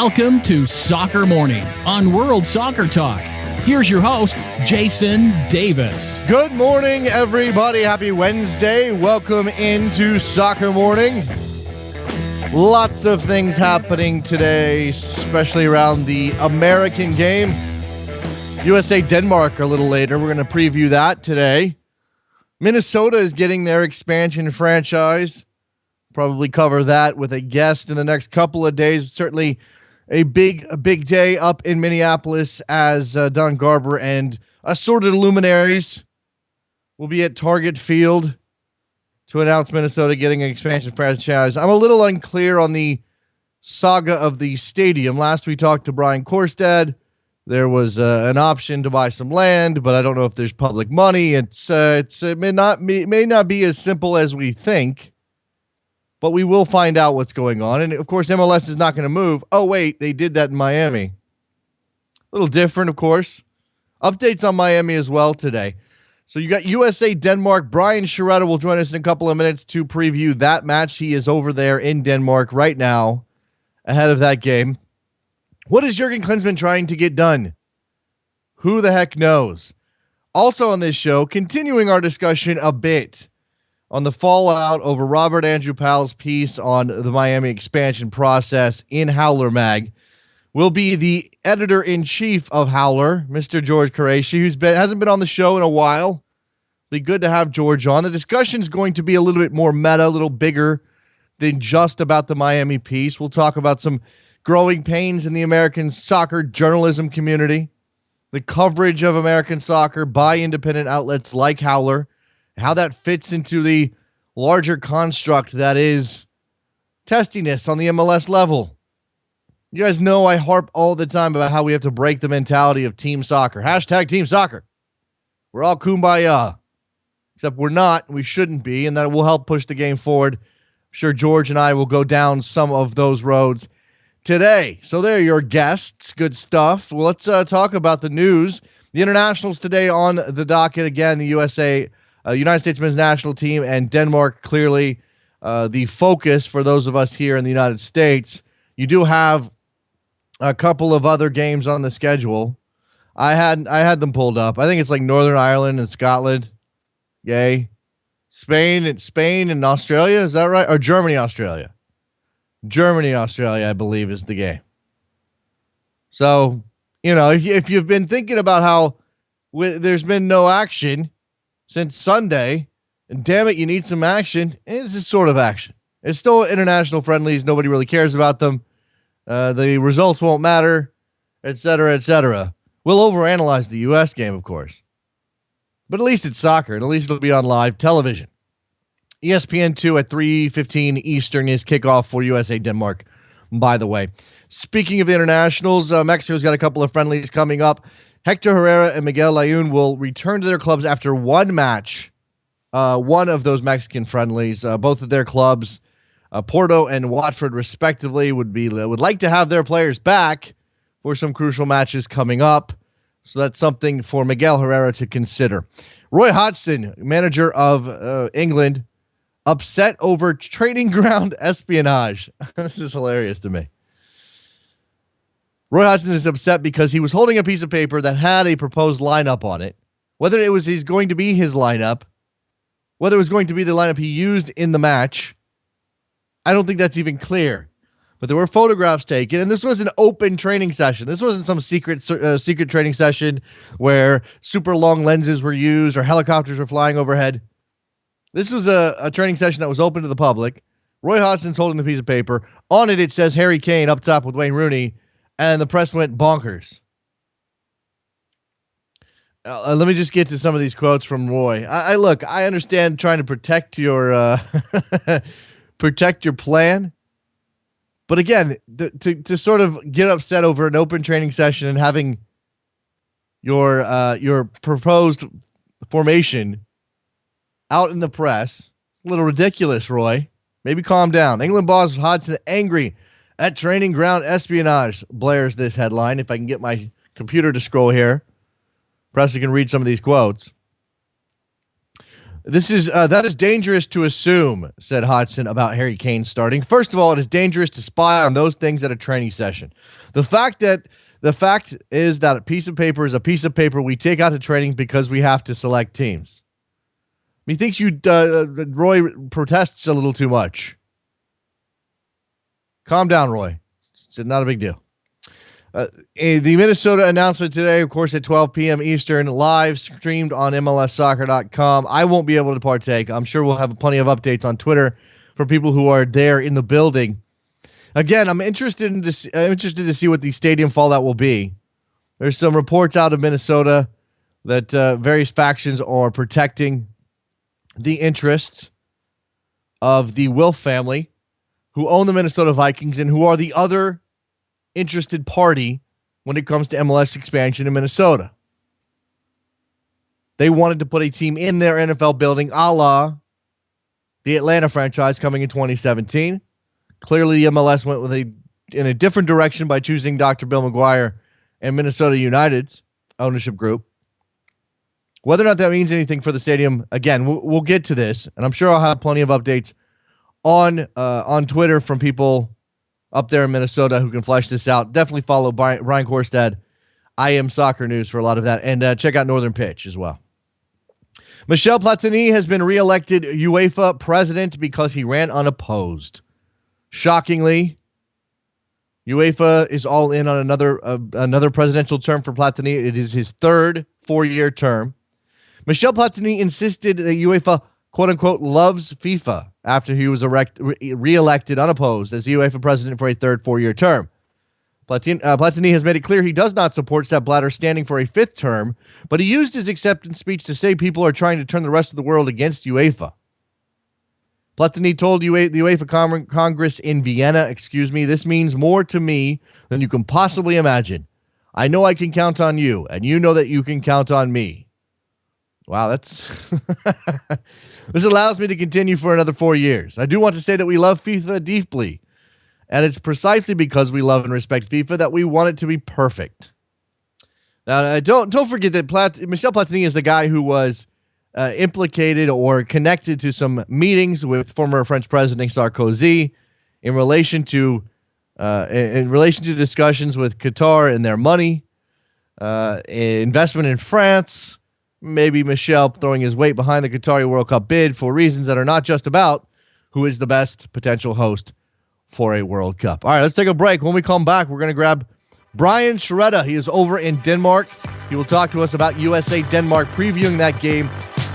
Welcome to Soccer Morning on World Soccer Talk. Here's your host, Jason Davis. Good morning, everybody. Happy Wednesday. Welcome into Soccer Morning. Lots of things happening today, especially around the American game. USA-Denmark a little later. We're going to preview that today. Minnesota is getting their expansion franchise. Probably cover that with a guest in the next couple of days. Certainly a big day up in Minneapolis as Don Garber and assorted luminaries will be at Target Field to announce Minnesota getting an expansion franchise. I'm a little unclear on the saga of the stadium. Last we talked to Brian Korstad, there was an option to buy some land, but I don't know if there's public money. It may not be as simple as we think. But we will find out what's going on. And, of course, MLS is not going to move. Oh, wait, they did that in Miami. A little different, of course. Updates on Miami as well today. So you got USA-Denmark. Brian Sciaretta will join us in a couple of minutes to preview that match. He is over there in Denmark right now ahead of that game. What is Jurgen Klinsmann trying to get done? Who the heck knows? Also on this show, continuing our discussion a bit on the fallout over Robert Andrew Powell's piece on the Miami expansion process in Howler Mag will be the editor-in-chief of Howler, Mr. George Quraishi, who hasn't been on the show in a while. Be good to have George on. The discussion is going to be a little bit more meta, a little bigger than just about the Miami piece. We'll talk about some growing pains in the American soccer journalism community, the coverage of American soccer by independent outlets like Howler, how that fits into the larger construct that is testiness on the MLS level. You guys know I harp all the time about how we have to break the mentality of team soccer. Hashtag team soccer. We're all kumbaya. Except we're not, we shouldn't be, and that will help push the game forward. I'm sure George and I will go down some of those roads today. So there are your guests. Good stuff. Well, let's talk about the news. The internationals today on the docket. Again, the United States men's national team and Denmark clearly the focus for those of us here in the United States. You do have a couple of other games on the schedule. I had them pulled up. I think it's like Northern Ireland and Scotland. Yay. Spain and Australia, is that right? Or Germany, Australia. Germany, Australia, I believe, is the game. So, if you've been thinking about how there's been no action since Sunday, and damn it, you need some action. It's a sort of action. It's still international friendlies. Nobody really cares about them. The results won't matter, et cetera, et cetera. We'll overanalyze the U.S. game, of course. But at least it's soccer, and at least it'll be on live television. ESPN2 at 3:15 Eastern is kickoff for USA-Denmark, by the way. Speaking of internationals, Mexico's got a couple of friendlies coming up. Hector Herrera and Miguel Layún will return to their clubs after one match, one of those Mexican friendlies. Both of their clubs, Porto and Watford, respectively, would like to have their players back for some crucial matches coming up. So that's something for Miguel Herrera to consider. Roy Hodgson, manager of England, upset over training ground espionage. This is hilarious to me. Roy Hodgson is upset because he was holding a piece of paper that had a proposed lineup on it. Whether it was going to be his lineup, whether it was going to be the lineup he used in the match, I don't think that's even clear. But there were photographs taken, and this was an open training session. This wasn't some secret training session where super long lenses were used or helicopters were flying overhead. This was a training session that was open to the public. Roy Hodgson's holding the piece of paper. On it, it says Harry Kane up top with Wayne Rooney. And the press went bonkers. Let me just get to some of these quotes from Roy. I understand trying to protect your protect your plan, but again, to sort of get upset over an open training session and having your proposed formation out in the press, a little ridiculous, Roy. Maybe calm down. England boss Hodgson angry at training ground espionage, blares this headline. If I can get my computer to scroll here, perhaps you can read some of these quotes. That is dangerous to assume, said Hodgson about Harry Kane starting. First of all, it is dangerous to spy on those things at a training session. The fact is that a piece of paper is a piece of paper we take out to training because we have to select teams. Methinks Roy protests a little too much. Calm down, Roy. It's not a big deal. The Minnesota announcement today, of course, at 12 p.m. Eastern, live streamed on MLSsoccer.com. I won't be able to partake. I'm sure we'll have plenty of updates on Twitter for people who are there in the building. Again, I'm interested to see what the stadium fallout will be. There's some reports out of Minnesota that various factions are protecting the interests of the Wilf family, who own the Minnesota Vikings and who are the other interested party when it comes to MLS expansion in Minnesota. They wanted to put a team in their NFL building, a la the Atlanta franchise coming in 2017. Clearly, the MLS went in a different direction by choosing Dr. Bill McGuire and Minnesota United's ownership group. Whether or not that means anything for the stadium, again, we'll get to this, and I'm sure I'll have plenty of updates on Twitter from people up there in Minnesota who can flesh this out. Definitely follow Brian Korstad, I Am Soccer News, for a lot of that, and check out Northern Pitch as well. Michel Platini has been reelected UEFA president because he ran unopposed. Shockingly, UEFA is all in on another presidential term for Platini. It is his third 4-year term. Michel Platini insisted that UEFA, quote-unquote, loves FIFA after he was re-elected unopposed as the UEFA president for a third 4-year term. Platini has made it clear he does not support Sepp Blatter standing for a 5th term, but he used his acceptance speech to say people are trying to turn the rest of the world against UEFA. Platini told the UEFA Congress in Vienna, this means more to me than you can possibly imagine. I know I can count on you, and you know that you can count on me. Wow, that's this allows me to continue for another 4 years. I do want to say that we love FIFA deeply, and it's precisely because we love and respect FIFA that we want it to be perfect. Now, don't forget that Michel Platini is the guy who was implicated or connected to some meetings with former French President Sarkozy in relation to discussions with Qatar and their money, investment in France. Maybe Michel throwing his weight behind the Qatari World Cup bid for reasons that are not just about who is the best potential host for a World Cup. All right, let's take a break. When we come back, we're going to grab Brian Sciaretta. He is over in Denmark. He will talk to us about USA-Denmark, previewing that game.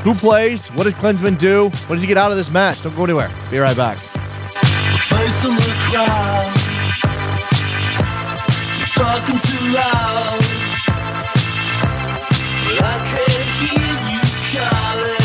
Who plays? What does Klinsmann do? What does he get out of this match? Don't go anywhere. Be right back. Face in the crowd, you're talking too loud, but I can't hear you calling.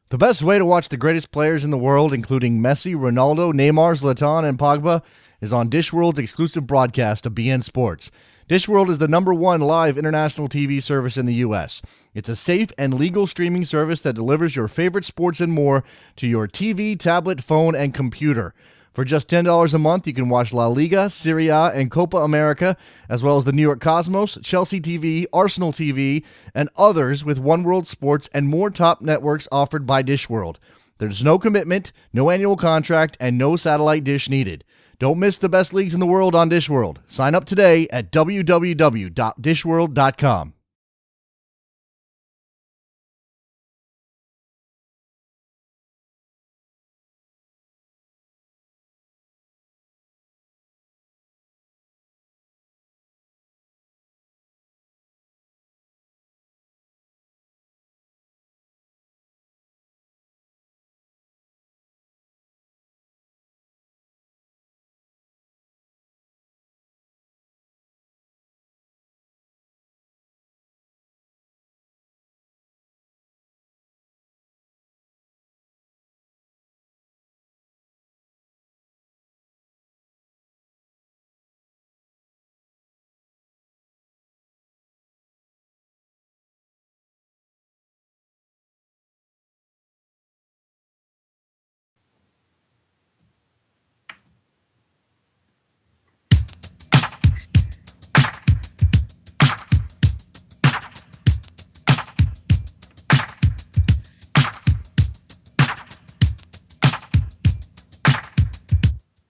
The best way to watch the greatest players in the world, including Messi, Ronaldo, Neymar, Zlatan, and Pogba, is on Dishworld's exclusive broadcast of BN Sports. Dishworld is the #1 live international TV service in the U.S. It's a safe and legal streaming service that delivers your favorite sports and more to your TV, tablet, phone, and computer. For just $10 a month, you can watch La Liga, Serie A, and Copa America, as well as the New York Cosmos, Chelsea TV, Arsenal TV, and others with One World Sports and more top networks offered by Dishworld. There's no commitment, no annual contract, and no satellite dish needed. Don't miss the best leagues in the world on Dishworld. Sign up today at www.dishworld.com.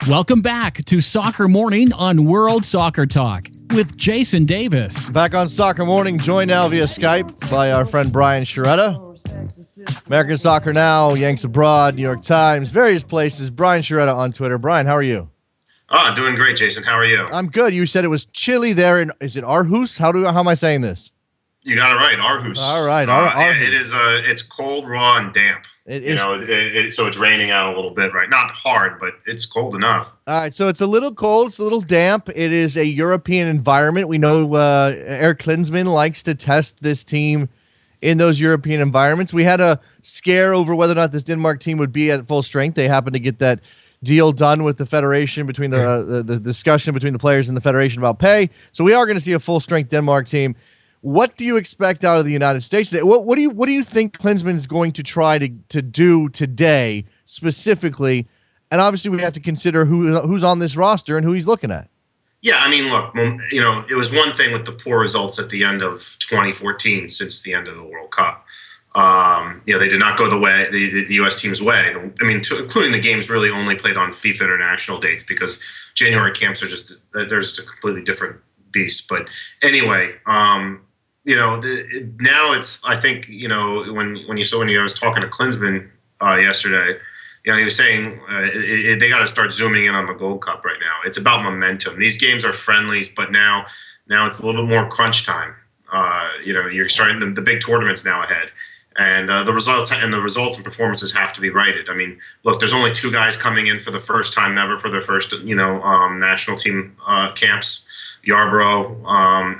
Welcome back to Soccer Morning on World Soccer Talk with Jason Davis. Back on Soccer Morning, joined now via Skype by our friend Brian Sciaretta. American Soccer Now, Yanks Abroad, New York Times, various places. Brian Sciaretta on Twitter. Brian, how are you? Oh, doing great, Jason. How are you? I'm good. You said it was chilly there in, is it Aarhus? How am I saying this? You got it right, Aarhus. All right, Aarhus. It is. It's cold, raw, and damp. So it's raining out a little bit, right? Not hard, but it's cold enough. All right, so it's a little cold, it's a little damp. It is a European environment. We know Eric Klinsmann likes to test this team in those European environments. We had a scare over whether or not this Denmark team would be at full strength. They happened to get that deal done with the federation between the discussion between the players and the federation about pay. So we are going to see a full strength Denmark team. What do you expect out of the United States today? What do you think Klinsmann is going to try to do today specifically? And obviously we have to consider who's on this roster and who he's looking at. Yeah, I mean, look, it was one thing with the poor results at the end of 2014 since the end of the World Cup. They did not go the way the U.S. team's way. I mean, including the games really only played on FIFA international dates because January camps are just a completely different beast. But anyway, now it's, I think, when I was talking to Klinsmann yesterday, he was saying they got to start zooming in on the Gold Cup right now. It's about momentum. These games are friendlies, but now it's a little bit more crunch time. You're starting the big tournaments now ahead, and the results and performances have to be righted. I mean, look, there's only two guys coming in for the first time ever for their first national team camps. Yarbrough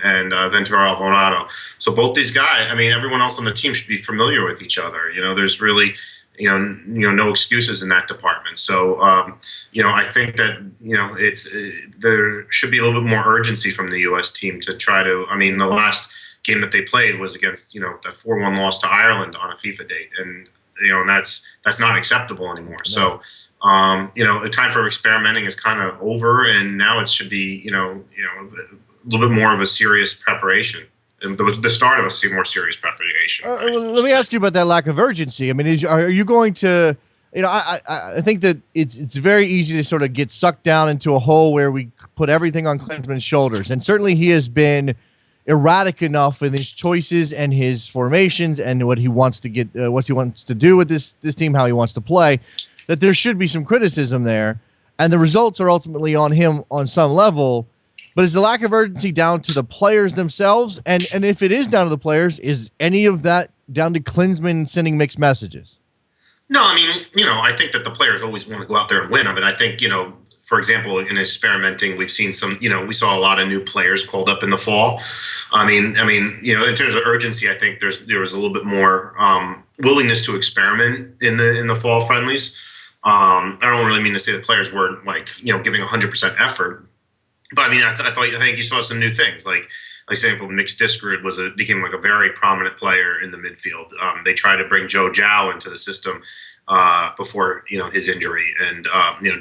and Ventura Alvarado. So both these guys, I mean, everyone else on the team should be familiar with each other. There's really, no excuses in that department. So, I think that, there should be a little bit more urgency from the U.S. team to try to, I mean, the last game that they played was against, the 4-1 loss to Ireland on a FIFA date. And, that's not acceptable anymore. No. So, the time for experimenting is kind of over, and now it should be, a little bit more of a serious preparation, and the start of a more serious preparation. Let me ask you about that lack of urgency. I mean, are you going to, I think that it's very easy to sort of get sucked down into a hole where we put everything on Klinsmann's shoulders, and certainly he has been erratic enough in his choices and his formations and what he wants to get, what he wants to do with this team, how he wants to play, that there should be some criticism there, and the results are ultimately on him on some level. But is the lack of urgency down to the players themselves? And if it is down to the players, is any of that down to Klinsmann sending mixed messages? No, I mean, I think that the players always want to go out there and win. I mean, I think, for example, in experimenting, we've seen some, we saw a lot of new players called up in the fall. I mean, in terms of urgency, I think there was a little bit more willingness to experiment in the fall friendlies. I don't really mean to say the players weren't giving 100% effort, but I mean, I think you saw some new things. Like example, Nick Diskerud became a very prominent player in the midfield. They tried to bring Joe Zhao into the system before his injury, and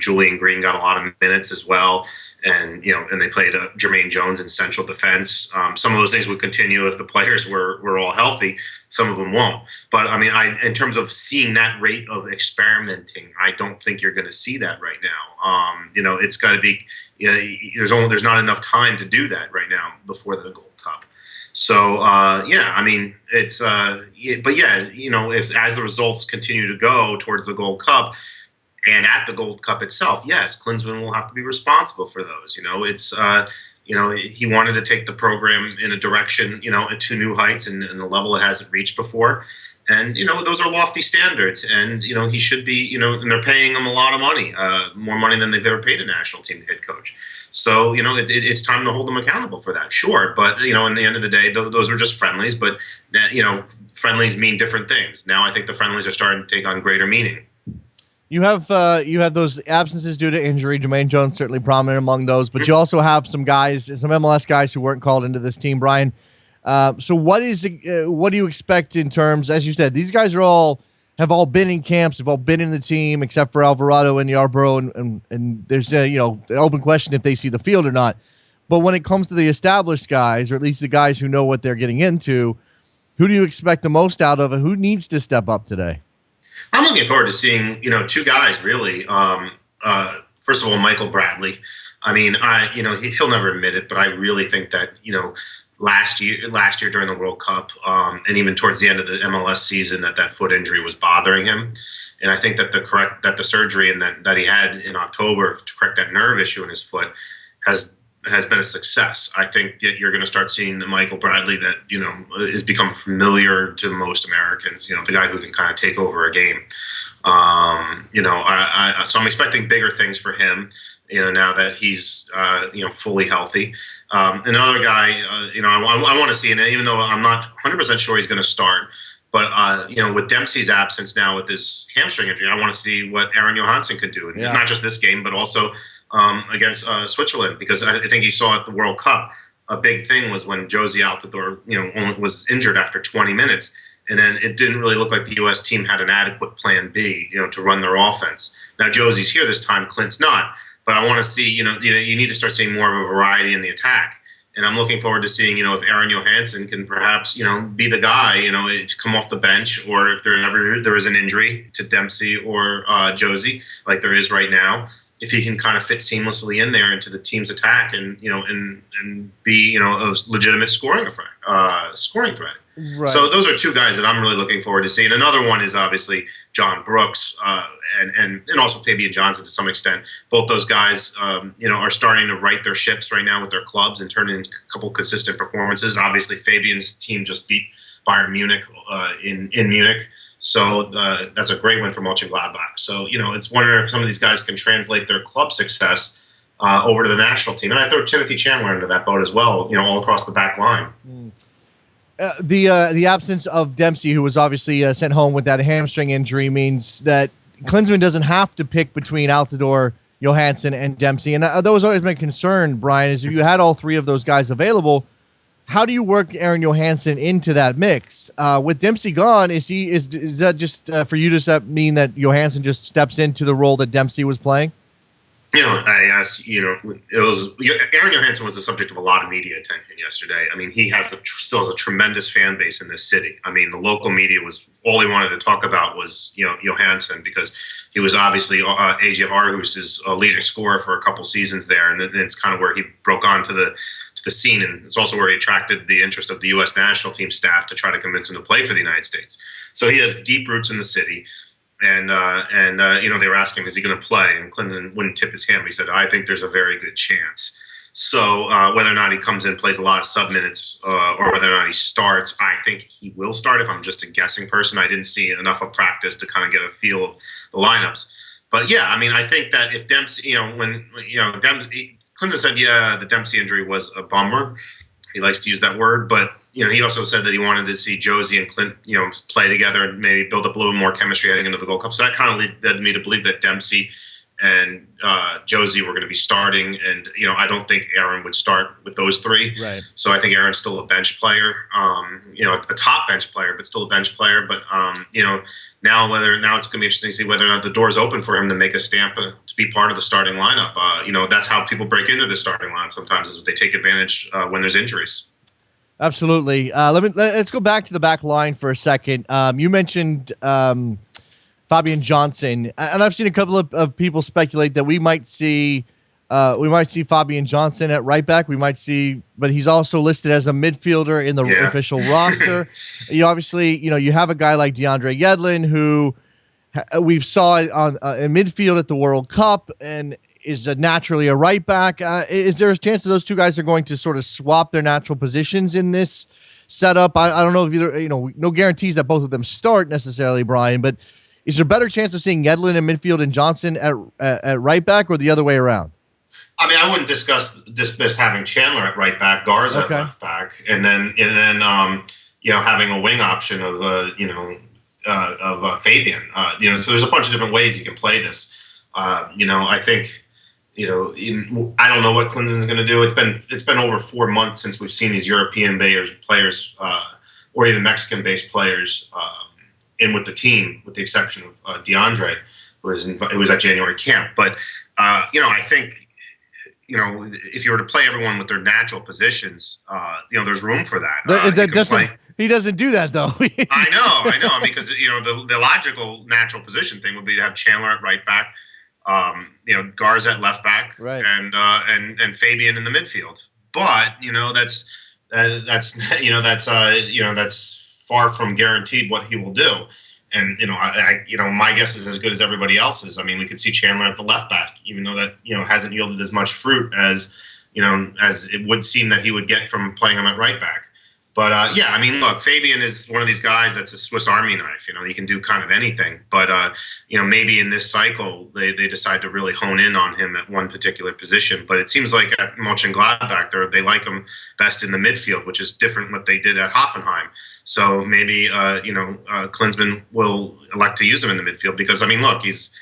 Julian Green got a lot of minutes as well, and and they played Jermaine Jones in central defense. Some of those things would continue if the players were all healthy. Some of them won't. But I mean, in terms of seeing that rate of experimenting, I don't think you're going to see that right now. It's got to be. There's not enough time to do that right now before the Gold Cup. So I mean, it's but yeah, if as the results continue to go towards the Gold Cup and at the Gold Cup itself, yes, Klinsmann will have to be responsible for those. It's he wanted to take the program in a direction, to new heights and the level it hasn't reached before. And, those are lofty standards. And, he should be, and they're paying him a lot of money, more money than they've ever paid a national team head coach. So, it's time to hold them accountable for that. Sure. But, in the end of the day, those are just friendlies. But, friendlies mean different things. Now I think the friendlies are starting to take on greater meaning. You have those absences due to injury. Jermaine Jones certainly prominent among those, but you also have some MLS guys who weren't called into this team, Brian. So what do you expect in terms, as you said, these guys have all been in camps, have all been in the team, except for Alvarado and Yarbrough, and there's an open question if they see the field or not. But when it comes to the established guys, or at least the guys who know what they're getting into, who do you expect the most out of, and who needs to step up today? I'm looking forward to seeing, two guys really First of all, Michael Bradley. I mean, he'll never admit it, but I really think that, last year during the World Cup, and even towards the end of the MLS season, that foot injury was bothering him. And I think that the surgery and that he had in October to correct that nerve issue in his foot has been a success. I think that you're going to start seeing the Michael Bradley that, has become familiar to most Americans, the guy who can kind of take over a game. So I'm expecting bigger things for him, now that he's, fully healthy. Another guy, I want to see, and even though I'm not 100% sure he's going to start, but, with Dempsey's absence now with his hamstring injury, I want to see what Aaron Johansson could do. Yeah. Not just this game, but also against Switzerland, because I think you saw at the World Cup, a big thing was when Josie Altidore, was injured after 20 minutes. And then it didn't really look like the U.S. team had an adequate plan B, to run their offense. Now, Josie's here this time, Clint's not. But I want to see, you need to start seeing more of a variety in the attack. And I'm looking forward to seeing, if Aaron Johansson can perhaps, be the guy, to come off the bench, or if there is an injury to Dempsey or Josie, like there is right now, if he can kind of fit seamlessly in there into the team's attack and, and be, a legitimate scoring threat. Right. So those are two guys that I'm really looking forward to seeing. Another one is obviously John Brooks and also Fabian Johnson to some extent. Both those guys, are starting to right their ships right now with their clubs and turn in a couple consistent performances. Obviously, Fabian's team just beat Bayern Munich in Munich. So that's a great win for Mönchengladbach. So, it's wondering if some of these guys can translate their club success over to the national team. And I throw Timothy Chandler into that boat as well, all across the back line. The absence of Dempsey, who was obviously sent home with that hamstring injury, means that Klinsmann doesn't have to pick between Altidore, Johansson, and Dempsey. And that was always my concern, Brian, is if you had all three of those guys available, how do you work Aaron Johansson into that mix? With Dempsey gone, is that just for you? Does that mean that Johansson just steps into the role that Dempsey was playing? I asked, it was Aaron Johansson was the subject of a lot of media attention yesterday. I mean, he still has a tremendous fan base in this city. I mean, the local media was all he wanted to talk about was, Johansson, because he was obviously AJ Aarhus' leading scorer for a couple seasons there, and it's kind of where he broke onto the scene, and it's also where he attracted the interest of the U.S. national team staff to try to convince him to play for the United States. So he has deep roots in the city. And they were asking him, is he going to play? And Clinton wouldn't tip his hand. He said, I think there's a very good chance. So whether or not he comes in, plays a lot of sub minutes, or whether or not he starts, I think he will start. If I'm just a guessing person, I didn't see enough of practice to kind of get a feel of the lineups. But yeah, I mean, I think that if Dempsey, Clinton said, the Dempsey injury was a bummer. He likes to use that word, but he also said that he wanted to see Josie and Clint, play together and maybe build up a little more chemistry heading into the Gold Cup. So that kind of led me to believe that Dempsey and Josie were going to be starting, and I don't think Aaron would start with those three. Right. So I think Aaron's still a bench player, a top bench player, but still a bench player. But now it's going to be interesting to see whether or not the door's open for him to make a stamp to be part of the starting lineup. That's how people break into the starting lineup sometimes, is they take advantage when there's injuries. Absolutely. Let's go back to the back line for a second. You mentioned Fabian Johnson, and I've seen a couple of people speculate that we might see Fabian Johnson at right back. But he's also listed as a midfielder in the official roster. You obviously, you have a guy like DeAndre Yedlin, who we've saw on in midfield at the World Cup and is naturally a right back. Is there a chance that those two guys are going to sort of swap their natural positions in this setup? I don't know if either, no guarantees that both of them start necessarily, Brian, but is there a better chance of seeing Yedlin in midfield and Johnson at right back, or the other way around? I mean, I wouldn't dismiss having Chandler at right back, Garza at left back, and then having a wing option of Fabian. So there's a bunch of different ways you can play this. I think. I don't know what Clinton's going to do. It's been over 4 months since we've seen these European players, or even Mexican-based players in with the team, with the exception of DeAndre, who was at January camp. But I think if you were to play everyone with their natural positions, there's room for that. He doesn't do that though. I know, because the logical natural position thing would be to have Chandler at right back. Garza at left back, Right. and Fabian in the midfield. But that's far from guaranteed what he will do. And my guess is as good as everybody else's. I mean, we could see Chandler at the left back, even though that hasn't yielded as much fruit as it would seem that he would get from playing him at right back. But look, Fabian is one of these guys that's a Swiss Army knife. He can do kind of anything. But maybe in this cycle they decide to really hone in on him at one particular position. But it seems like at Mönchengladbach they like him best in the midfield, which is different what they did at Hoffenheim. So maybe Klinsmann will elect to use him in the midfield because look, he's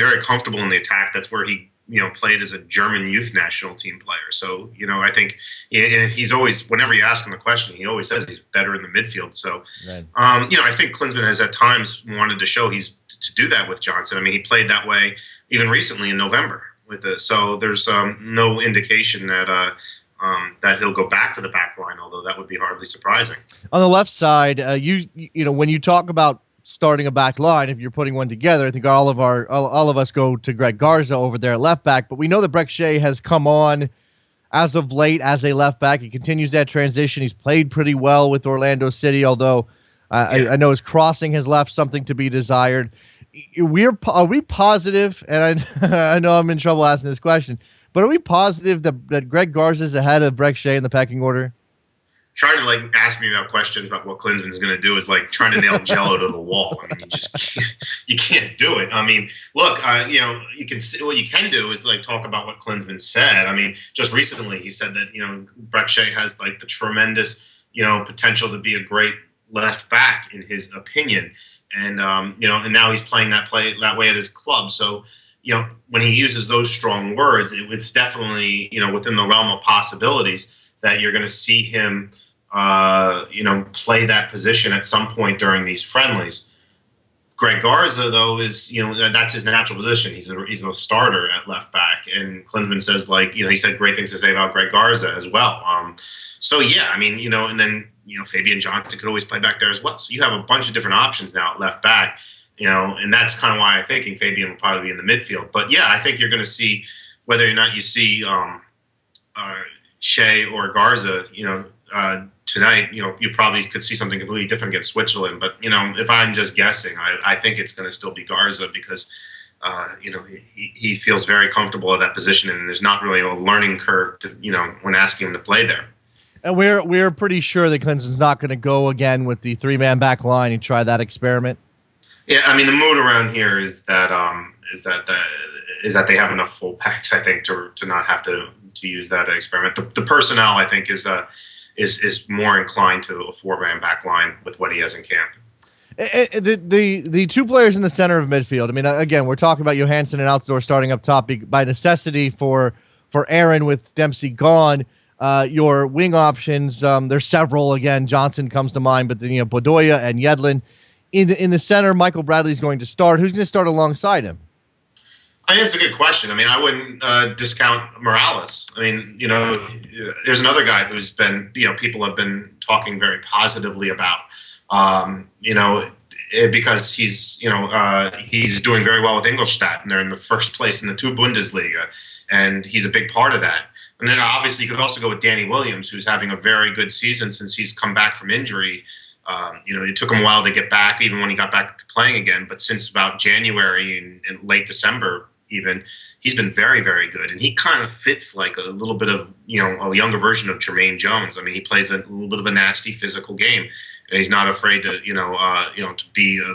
very comfortable in the attack. That's where he played as a German youth national team player. So, I think he's always, whenever you ask him the question, he always says he's better in the midfield. So, right. I think Klinsmann has at times wanted to show he's to do that with Johnson. I mean, he played that way even recently in November so there's no indication that he'll go back to the back line, although that would be hardly surprising. On the left side, when you talk about starting a back line, if you're putting one together, I think all of us go to Greg Garza over there at left back. But we know that Breck Shea has come on as of late as a left back. He continues that transition. He's played pretty well with Orlando City, although I know his crossing has left something to be desired. Are we positive? And I know I'm in trouble asking this question, but are we positive that Greg Garza is ahead of Breck Shea in the pecking order? Trying to ask me about questions about what Klinsmann's going to do is like trying to nail Jello to the wall. I mean, you just can't do it. I mean, look, you can see what you can do is talk about what Klinsmann said. I mean, just recently he said that Breck Shea has the tremendous potential to be a great left back in his opinion, and and now he's playing that way at his club. So when he uses those strong words, it's definitely within the realm of possibilities that you're going to see him play that position at some point during these friendlies. Greg Garza, though, is that's his natural position. He's a starter at left back, and Klinsmann says he said great things to say about Greg Garza as well. And then Fabian Johnson could always play back there as well. So you have a bunch of different options now at left back, and that's kind of why I'm thinking Fabian will probably be in the midfield. But yeah, I think you're going to see whether or not you see Shea or Garza, tonight, you probably could see something completely different against Switzerland. But, if I'm just guessing, I think it's going to still be Garza because, he feels very comfortable at that position and there's not really a learning curve to, when asking him to play there. And we're pretty sure that Klinsmann's not going to go again with the three-man back line and try that experiment. Yeah, I mean, the mood around here is that they have enough full packs, I think, to not have to use that experiment. The personnel, I think, is more inclined to a four-man back line with what he has in camp. The two players in the center of midfield. I mean, again, we're talking about Johansson and Altidore starting up top by necessity for Aaron with Dempsey gone. Your wing options, there's several. Again, Johnson comes to mind, but then Bedoya and Yedlin in the center. Michael Bradley's going to start. Who's going to start alongside him? I think it's a good question. I mean, I wouldn't discount Morales. I mean, there's another guy who's been, people have been talking very positively about, because he's doing very well with Ingolstadt, and they're in the first place in the two Bundesliga, and he's a big part of that. And then obviously you could also go with Danny Williams, who's having a very good season since he's come back from injury. It took him a while to get back, even when he got back to playing again. But since about January and late December, even, he's been very, very good. And he kind of fits like a little bit of, a younger version of Jermaine Jones. I mean, he plays a little bit of a nasty physical game, and he's not afraid to, to be a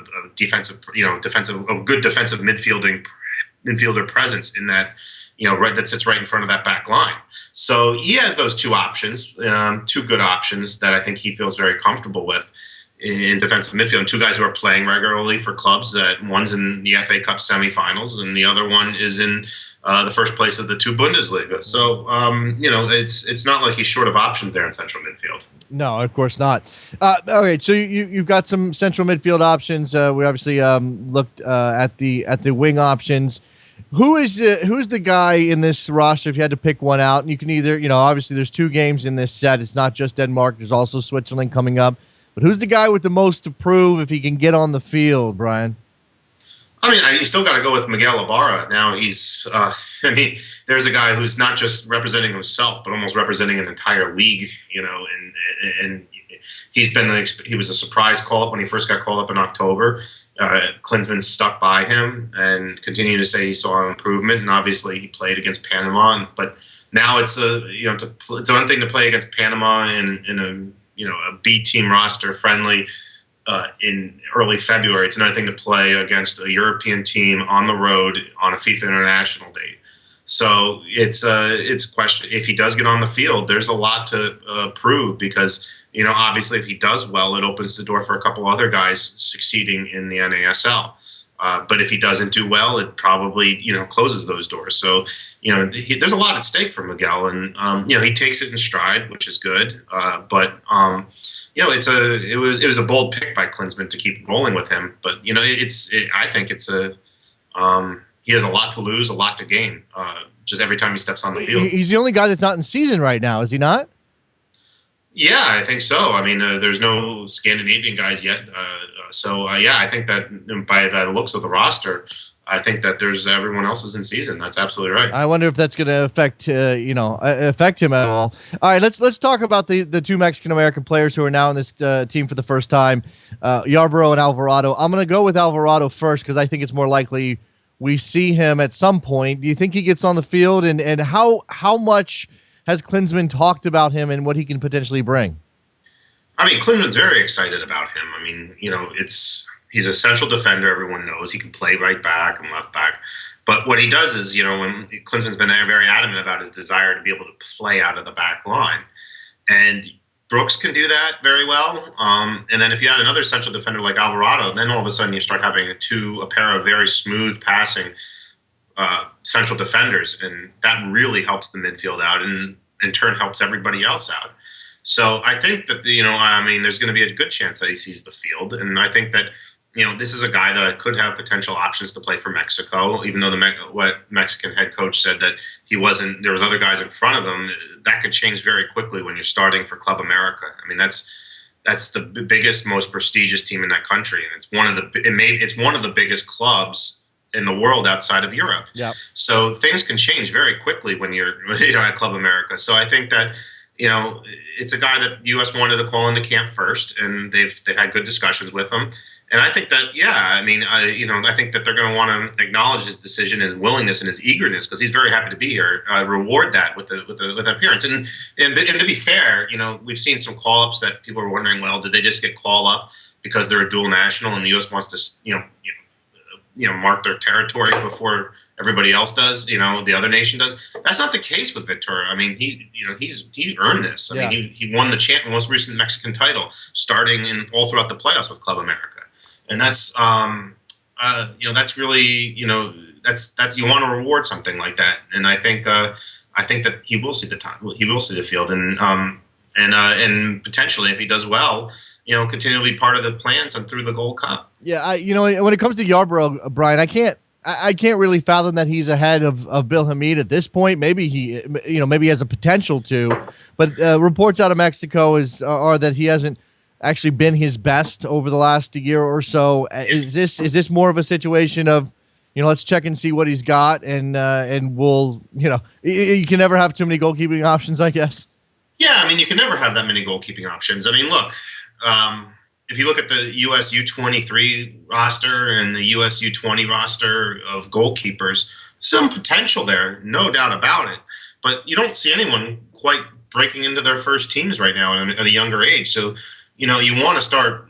good defensive midfielder presence in that, that sits right in front of that back line. So he has those two options, two good options that I think he feels very comfortable with in defensive midfield. And two guys who are playing regularly for clubs. That one's in the FA Cup semifinals, and the other one is in the first place of the two Bundesliga. So it's not like he's short of options there in central midfield. No, of course not. All right, so you've got some central midfield options. We obviously looked at the wing options. Who's the guy in this roster if you had to pick one out? And you can either, obviously there's two games in this set. It's not just Denmark. There's also Switzerland coming up. But who's the guy with the most to prove if he can get on the field, Brian? I mean, you still got to go with Miguel Ibarra. Now he's, I mean, there's a guy who's not just representing himself, but almost representing an entire league, and he was a surprise call up when he first got called up in October. Klinsmann stuck by him and continued to say he saw improvement, and obviously he played against Panama, but now it's it's one thing to play against Panama in a B team roster friendly in early February. It's another thing to play against a European team on the road on a FIFA international date. So it's a question. If he does get on the field, there's a lot to prove because, obviously if he does well, it opens the door for a couple other guys succeeding in the NASL. But if he doesn't do well, it probably, closes those doors. So, there's a lot at stake for Miguel, and, he takes it in stride, which is good. But it was a bold pick by Klinsmann to keep rolling with him. But, I think he has a lot to lose, a lot to gain, just every time he steps on the field. He's the only guy that's not in season right now, is he not? Yeah, I think so. I mean, there's no Scandinavian guys yet. I think that by the looks of the roster, I think that there's everyone else is in season. That's absolutely right. I wonder if that's going to affect him at all. All right, let's talk about the two Mexican American players who are now in this team for the first time, Yarbrough and Alvarado. I'm going to go with Alvarado first because I think it's more likely we see him at some point. Do you think he gets on the field, and how much has Klinsmann talked about him and what he can potentially bring? I mean, Klinsmann's very excited about him. I mean, he's a central defender. Everyone knows he can play right back and left back. But what he does is, when Klinsmann's been very adamant about his desire to be able to play out of the back line. And Brooks can do that very well. And then if you add another central defender like Alvarado, then all of a sudden you start having a pair of very smooth passing central defenders. And that really helps the midfield out and in turn helps everybody else out. So I think that, there's going to be a good chance that he sees the field. And I think that, this is a guy that could have potential options to play for Mexico, even though what Mexican head coach said that there was other guys in front of him. That could change very quickly when you're starting for Club America. I mean, that's the biggest, most prestigious team in that country. And it's one of the biggest clubs in the world outside of Europe. Yep. So things can change very quickly when you're at Club America. So I think that, it's a guy that U.S. wanted to call into camp first, and they've had good discussions with him. And I think that, I think that they're going to want to acknowledge his decision, his willingness, and his eagerness because he's very happy to be here. Reward that with an appearance. And to be fair, we've seen some call-ups that people are wondering, well, did they just get called up because they're a dual national and the U.S. wants to, mark their territory before everybody else does, the other nation does. That's not the case with Victor. I mean, he earned this. I mean, he won the most recent Mexican title, starting all throughout the playoffs with Club America, and that's that's really that's you want to reward something like that, and I think that he will see the time, he will see the field, and potentially if he does well, continue to be part of the plans and through the Gold Cup. Yeah, when it comes to Yarbrough, Brian, I can't really fathom that he's ahead of Bill Hamid at this point. Maybe maybe he has a potential to, but reports out of Mexico are that he hasn't actually been his best over the last year or so. Is this more of a situation of, let's check and see what he's got, and we'll, you can never have too many goalkeeping options, I guess. Yeah, I mean, you can never have that many goalkeeping options. I mean, look. If you look at the U.S. U23 roster and the U.S. U20 roster of goalkeepers, some potential there, no doubt about it. But you don't see anyone quite breaking into their first teams right now at a younger age. So, you want to start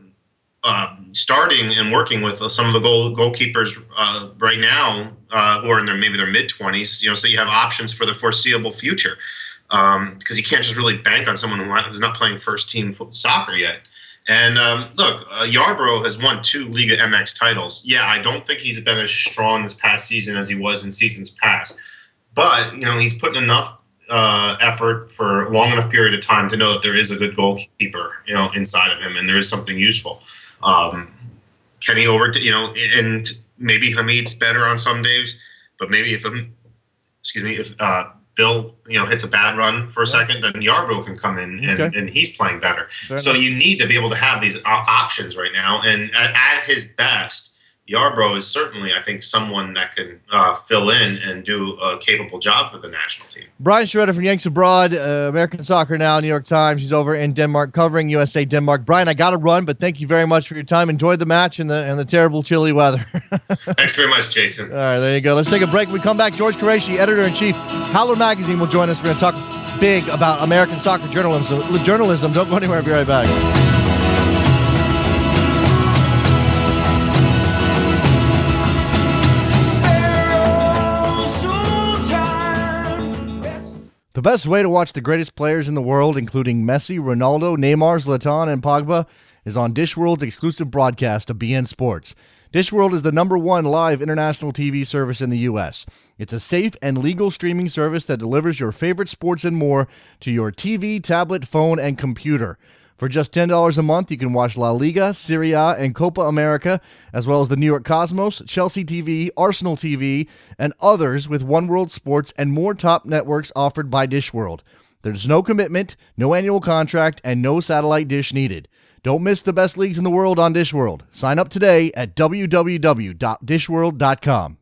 starting and working with some of the goalkeepers right now who are in maybe their mid-20s, so you have options for the foreseeable future because you can't just really bank on someone who's not playing first-team soccer yet. And look, Yarbrough has won 2 Liga MX titles. Yeah, I don't think he's been as strong this past season as he was in seasons past. But, he's putting enough effort for a long enough period of time to know that there is a good goalkeeper, inside of him, and there is something useful. Can he and maybe Hamid's better on some days, but maybe if Bill, hits a bad run for a second, then Yarbrough can come in and he's playing better. So you need to be able to have these options right now. And at his best, Yarbrough is certainly, I think, someone that can fill in and do a capable job for the national team. Brian Sciaretta from Yanks Abroad, American Soccer Now, New York Times. He's over in Denmark covering USA Denmark. Brian, I got to run, but thank you very much for your time. Enjoyed the match and the terrible chilly weather. Thanks very much, Jason. All right, there you go. Let's take a break. When we come back, George Quraishi, editor-in-chief, Howler Magazine, will join us. We're going to talk big about American soccer journalism. Don't go anywhere. I'll be right back. The best way to watch the greatest players in the world, including Messi, Ronaldo, Neymar, Zlatan, and Pogba, is on Dishworld's exclusive broadcast of BN Sports. Dishworld is the #1 live international TV service in the U.S. It's a safe and legal streaming service that delivers your favorite sports and more to your TV, tablet, phone, and computer. For just $10 a month, you can watch La Liga, Serie A, and Copa America, as well as the New York Cosmos, Chelsea TV, Arsenal TV, and others with One World Sports and more top networks offered by Dishworld. There's no commitment, no annual contract, and no satellite dish needed. Don't miss the best leagues in the world on Dishworld. Sign up today at www.dishworld.com.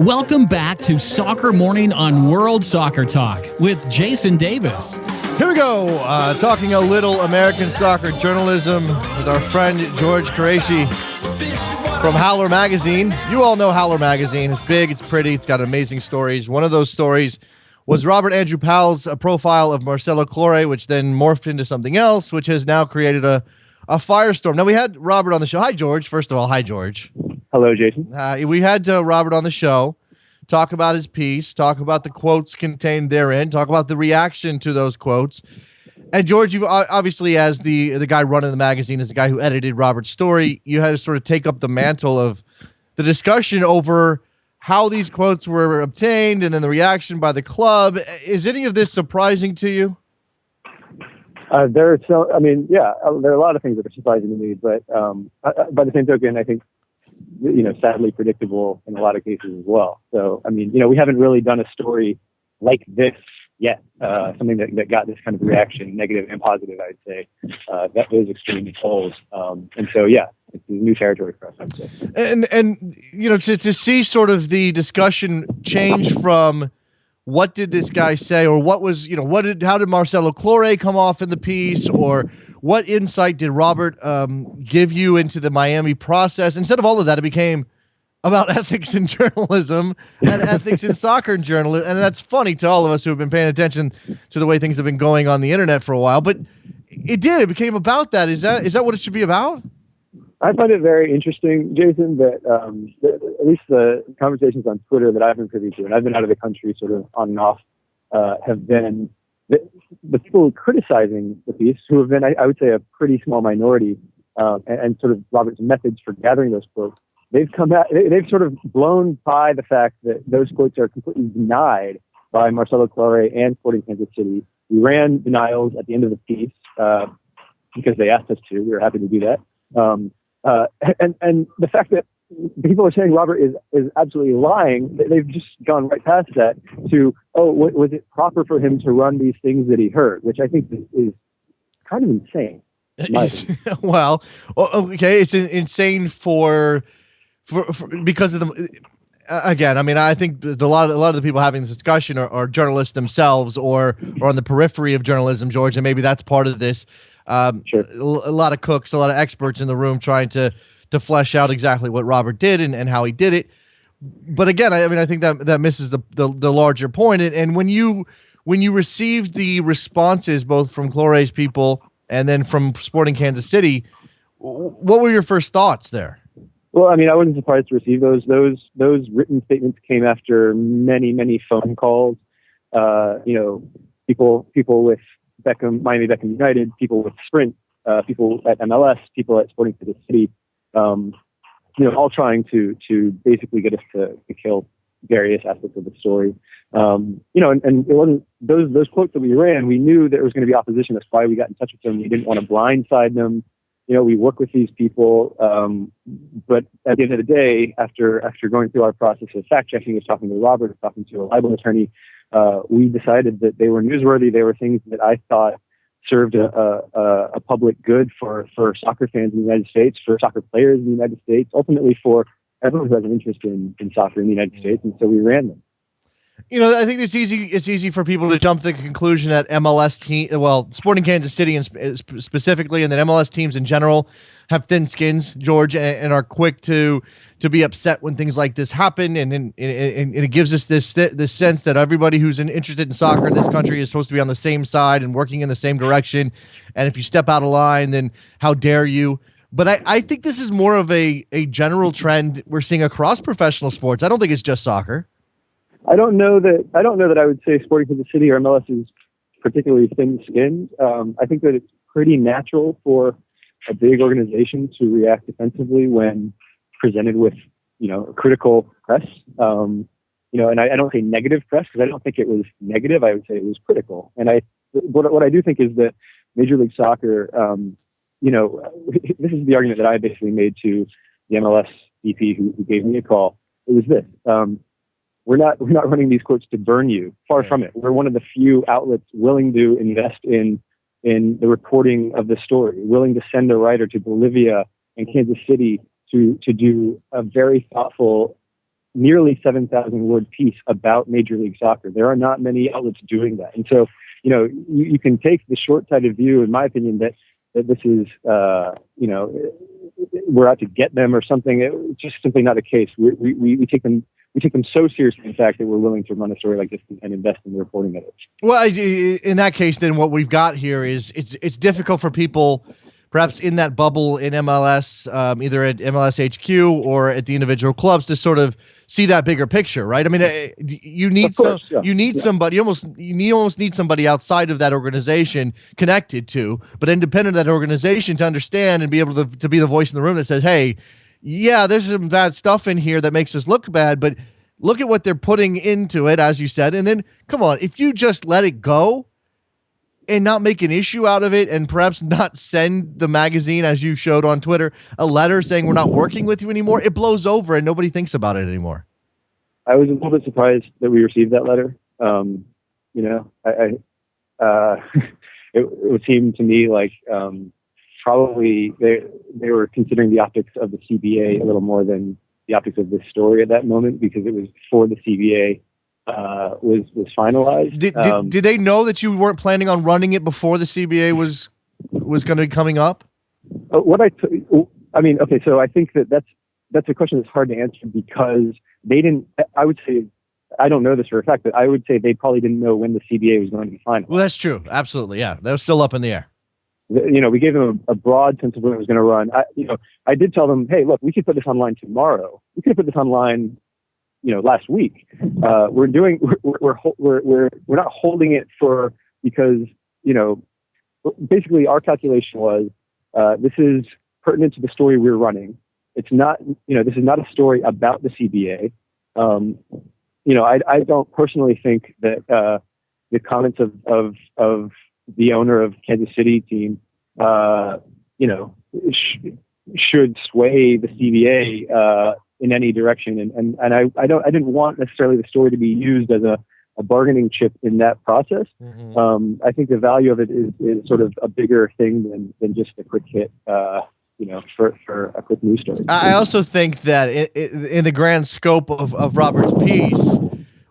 Welcome back to Soccer Morning on World Soccer Talk with Jason Davis. Here we go, talking a little American soccer journalism with our friend George Quraishi from Howler Magazine. You all know Howler Magazine. It's big, it's pretty, it's got amazing stories. One of those stories was Robert Andrew Powell's profile of Marcelo Claure, which then morphed into something else, which has now created a firestorm. Now, we had Robert on the show. Hi, George. First of all, hi, George. Hello, Jason. We had Robert on the show, talk about his piece, talk about the quotes contained therein, talk about the reaction to those quotes. And George, you obviously, as the guy running the magazine, as the guy who edited Robert's story, you had to sort of take up the mantle of the discussion over how these quotes were obtained and then the reaction by the club. Is any of this surprising to you? There are a lot of things that are surprising to me, but by the same token, I think, sadly predictable in a lot of cases as well. So, we haven't really done a story like this yet, something that got this kind of reaction, negative and positive, I'd say, that was extremely cold. And so, yeah, it's new territory for us, I'd say. And to see sort of the discussion change from what did this guy say, or what was, how did Marcelo Claure come off in the piece, or what insight did Robert give you into the Miami process? Instead of all of that, it became about ethics in journalism and ethics in soccer journalism. And that's funny to all of us who have been paying attention to the way things have been going on the internet for a while. But it became about that. Is that what it should be about? I find it very interesting, Jason, that at least the conversations on Twitter that I've been privy to, and I've been out of the country sort of on and off, have been the people criticizing the piece, who have been, I would say, a pretty small minority, and sort of Robert's methods for gathering those quotes. They've sort of blown by the fact that those quotes are completely denied by Marcelo Claure and Sporting Kansas City. We ran denials at the end of the piece because they asked us to. We were happy to do that. And the fact that people are saying Robert is absolutely lying, they've just gone right past that to, was it proper for him to run these things that he heard, which I think is kind of insane. Well, okay, it's insane for because of the. again, I mean, I think a lot of the people having this discussion are journalists themselves, or on the periphery of journalism, George, and maybe that's part of this. Sure. A lot of cooks, a lot of experts in the room trying to flesh out exactly what Robert did and how he did it. But again, I mean, I think that misses the larger point. And when you received the responses both from Quraishi people and then from Sporting Kansas City, what were your first thoughts there? Well, I mean, I wasn't surprised to receive those. Those written statements came after many phone calls. People with Miami Beckham United, people with Sprint, people at MLS, people at Sporting Kansas City. All trying to basically get us to kill various aspects of the story. And it wasn't those quotes that we ran. We knew there was going to be opposition. That's why we got in touch with them. We didn't want to blindside them. We work with these people, but at the end of the day, after going through our process of fact checking, of talking to Robert, of talking to a libel attorney, we decided that they were newsworthy. They were things that I thought served a public good for soccer fans in the United States, for soccer players in the United States, ultimately for everyone who has an interest in soccer in the United States, and so we ran them. I think it's easy for people to jump to the conclusion that MLS Sporting Kansas City and specifically, and that MLS teams in general have thin skins, George, and are quick to be upset when things like this happen. And it gives us this sense that everybody who's interested in soccer in this country is supposed to be on the same side and working in the same direction. And if you step out of line, then how dare you? But I think this is more of a general trend we're seeing across professional sports. I don't think it's just soccer. I don't know that I would say Sporting Kansas City or MLS is particularly thin-skinned. I think that it's pretty natural for a big organization to react defensively when presented with, critical press. And I don't say negative press because I don't think it was negative. I would say it was critical. And what I do think is that Major League Soccer, this is the argument that I basically made to the MLS VP who gave me a call. It was this. We're not running these quotes to burn you. Far from it. We're one of the few outlets willing to invest in the reporting of the story, willing to send a writer to Bolivia and Kansas City to do a very thoughtful, nearly 7,000 word piece about Major League Soccer. There are not many outlets doing that. And so, you can take the short-sighted view, in my opinion, that this is, we're out to get them or something. It's just simply not the case. We take them so seriously, in fact, that we're willing to run a story like this and invest in the reporting of it. Well, in that case, then what we've got here is it's difficult for people, perhaps in that bubble in MLS, either at MLS HQ or at the individual clubs, to sort of see that bigger picture, right? I mean, you need somebody. You almost need somebody outside of that organization connected to, but independent of that organization, to understand and be able to be the voice in the room that says, "Hey, yeah, there's some bad stuff in here that makes us look bad, but look at what they're putting into it," as you said. And then, come on, if you just let it go and not make an issue out of it, and perhaps not send the magazine, as you showed on Twitter, a letter saying we're not working with you anymore, it blows over and nobody thinks about it anymore. I was a little bit surprised that we received that letter. It would seem to me like probably they were considering the optics of the CBA a little more than the optics of this story at that moment, because it was before the CBA was finalized. Did they know that you weren't planning on running it before the CBA was going to be coming up? Okay, so I think that's a question that's hard to answer, because they didn't. I would say, I don't know this for a fact, but I would say they probably didn't know when the CBA was going to be finalized. Well, that's true. Absolutely, yeah, that was still up in the air. We gave them a broad sense of when it was going to run. I did tell them, hey, look, we could put this online tomorrow. We could have put this online, last week. We're not holding it because basically our calculation was this is pertinent to the story we're running. It's not, this is not a story about the CBA. I don't personally think that the comments of the owner of Kansas City team, should sway the CBA in any direction. And I didn't want necessarily the story to be used as a bargaining chip in that process. Mm-hmm. I think the value of it is sort of a bigger thing than just a quick hit for a quick news story. I also think that in the grand scope of Robert's piece,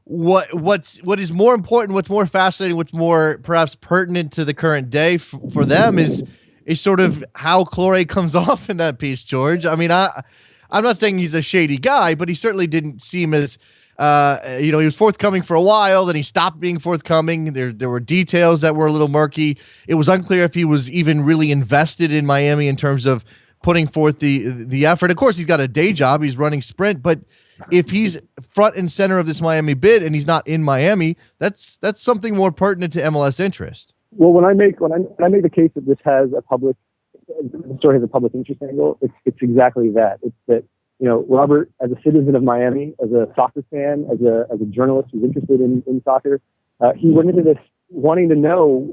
what is more important, what's more fascinating, what's more perhaps pertinent to the current day for them is sort of how Chlore comes off in that piece, George. I mean, I'm not saying he's a shady guy, but he certainly didn't seem as he was forthcoming for a while, then he stopped being forthcoming. There were details that were a little murky. It was unclear if he was even really invested in Miami in terms of putting forth the effort. Of course, he's got a day job. He's running Sprint, but if he's front and center of this Miami bid and he's not in Miami, that's something more pertinent to MLS interest. Well, when I make the case that the story has a public interest angle, it's exactly that. It's that, Robert, as a citizen of Miami, as a soccer fan, as a journalist who's interested in soccer, he went into this wanting to know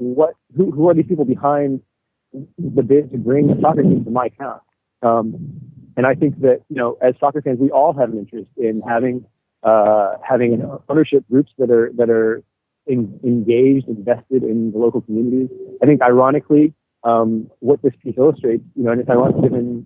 who are these people behind the bid to bring the soccer team to my town. And I think that, as soccer fans, we all have an interest in having ownership groups that are engaged, invested in the local communities. I think, ironically, what this piece illustrates, and it's ironic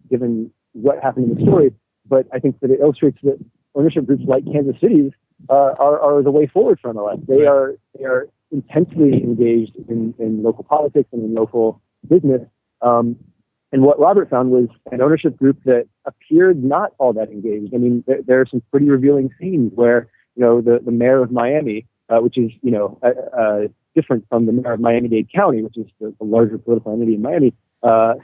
given what happened in the story, but I think that it illustrates that ownership groups like Kansas City's are the way forward for MLS. They are intensely engaged in local politics and in local business. And what Robert found was an ownership group that appeared not all that engaged. I mean, there are some pretty revealing scenes where, the mayor of Miami, which is, different from the mayor of Miami-Dade County, which is the larger political entity in Miami,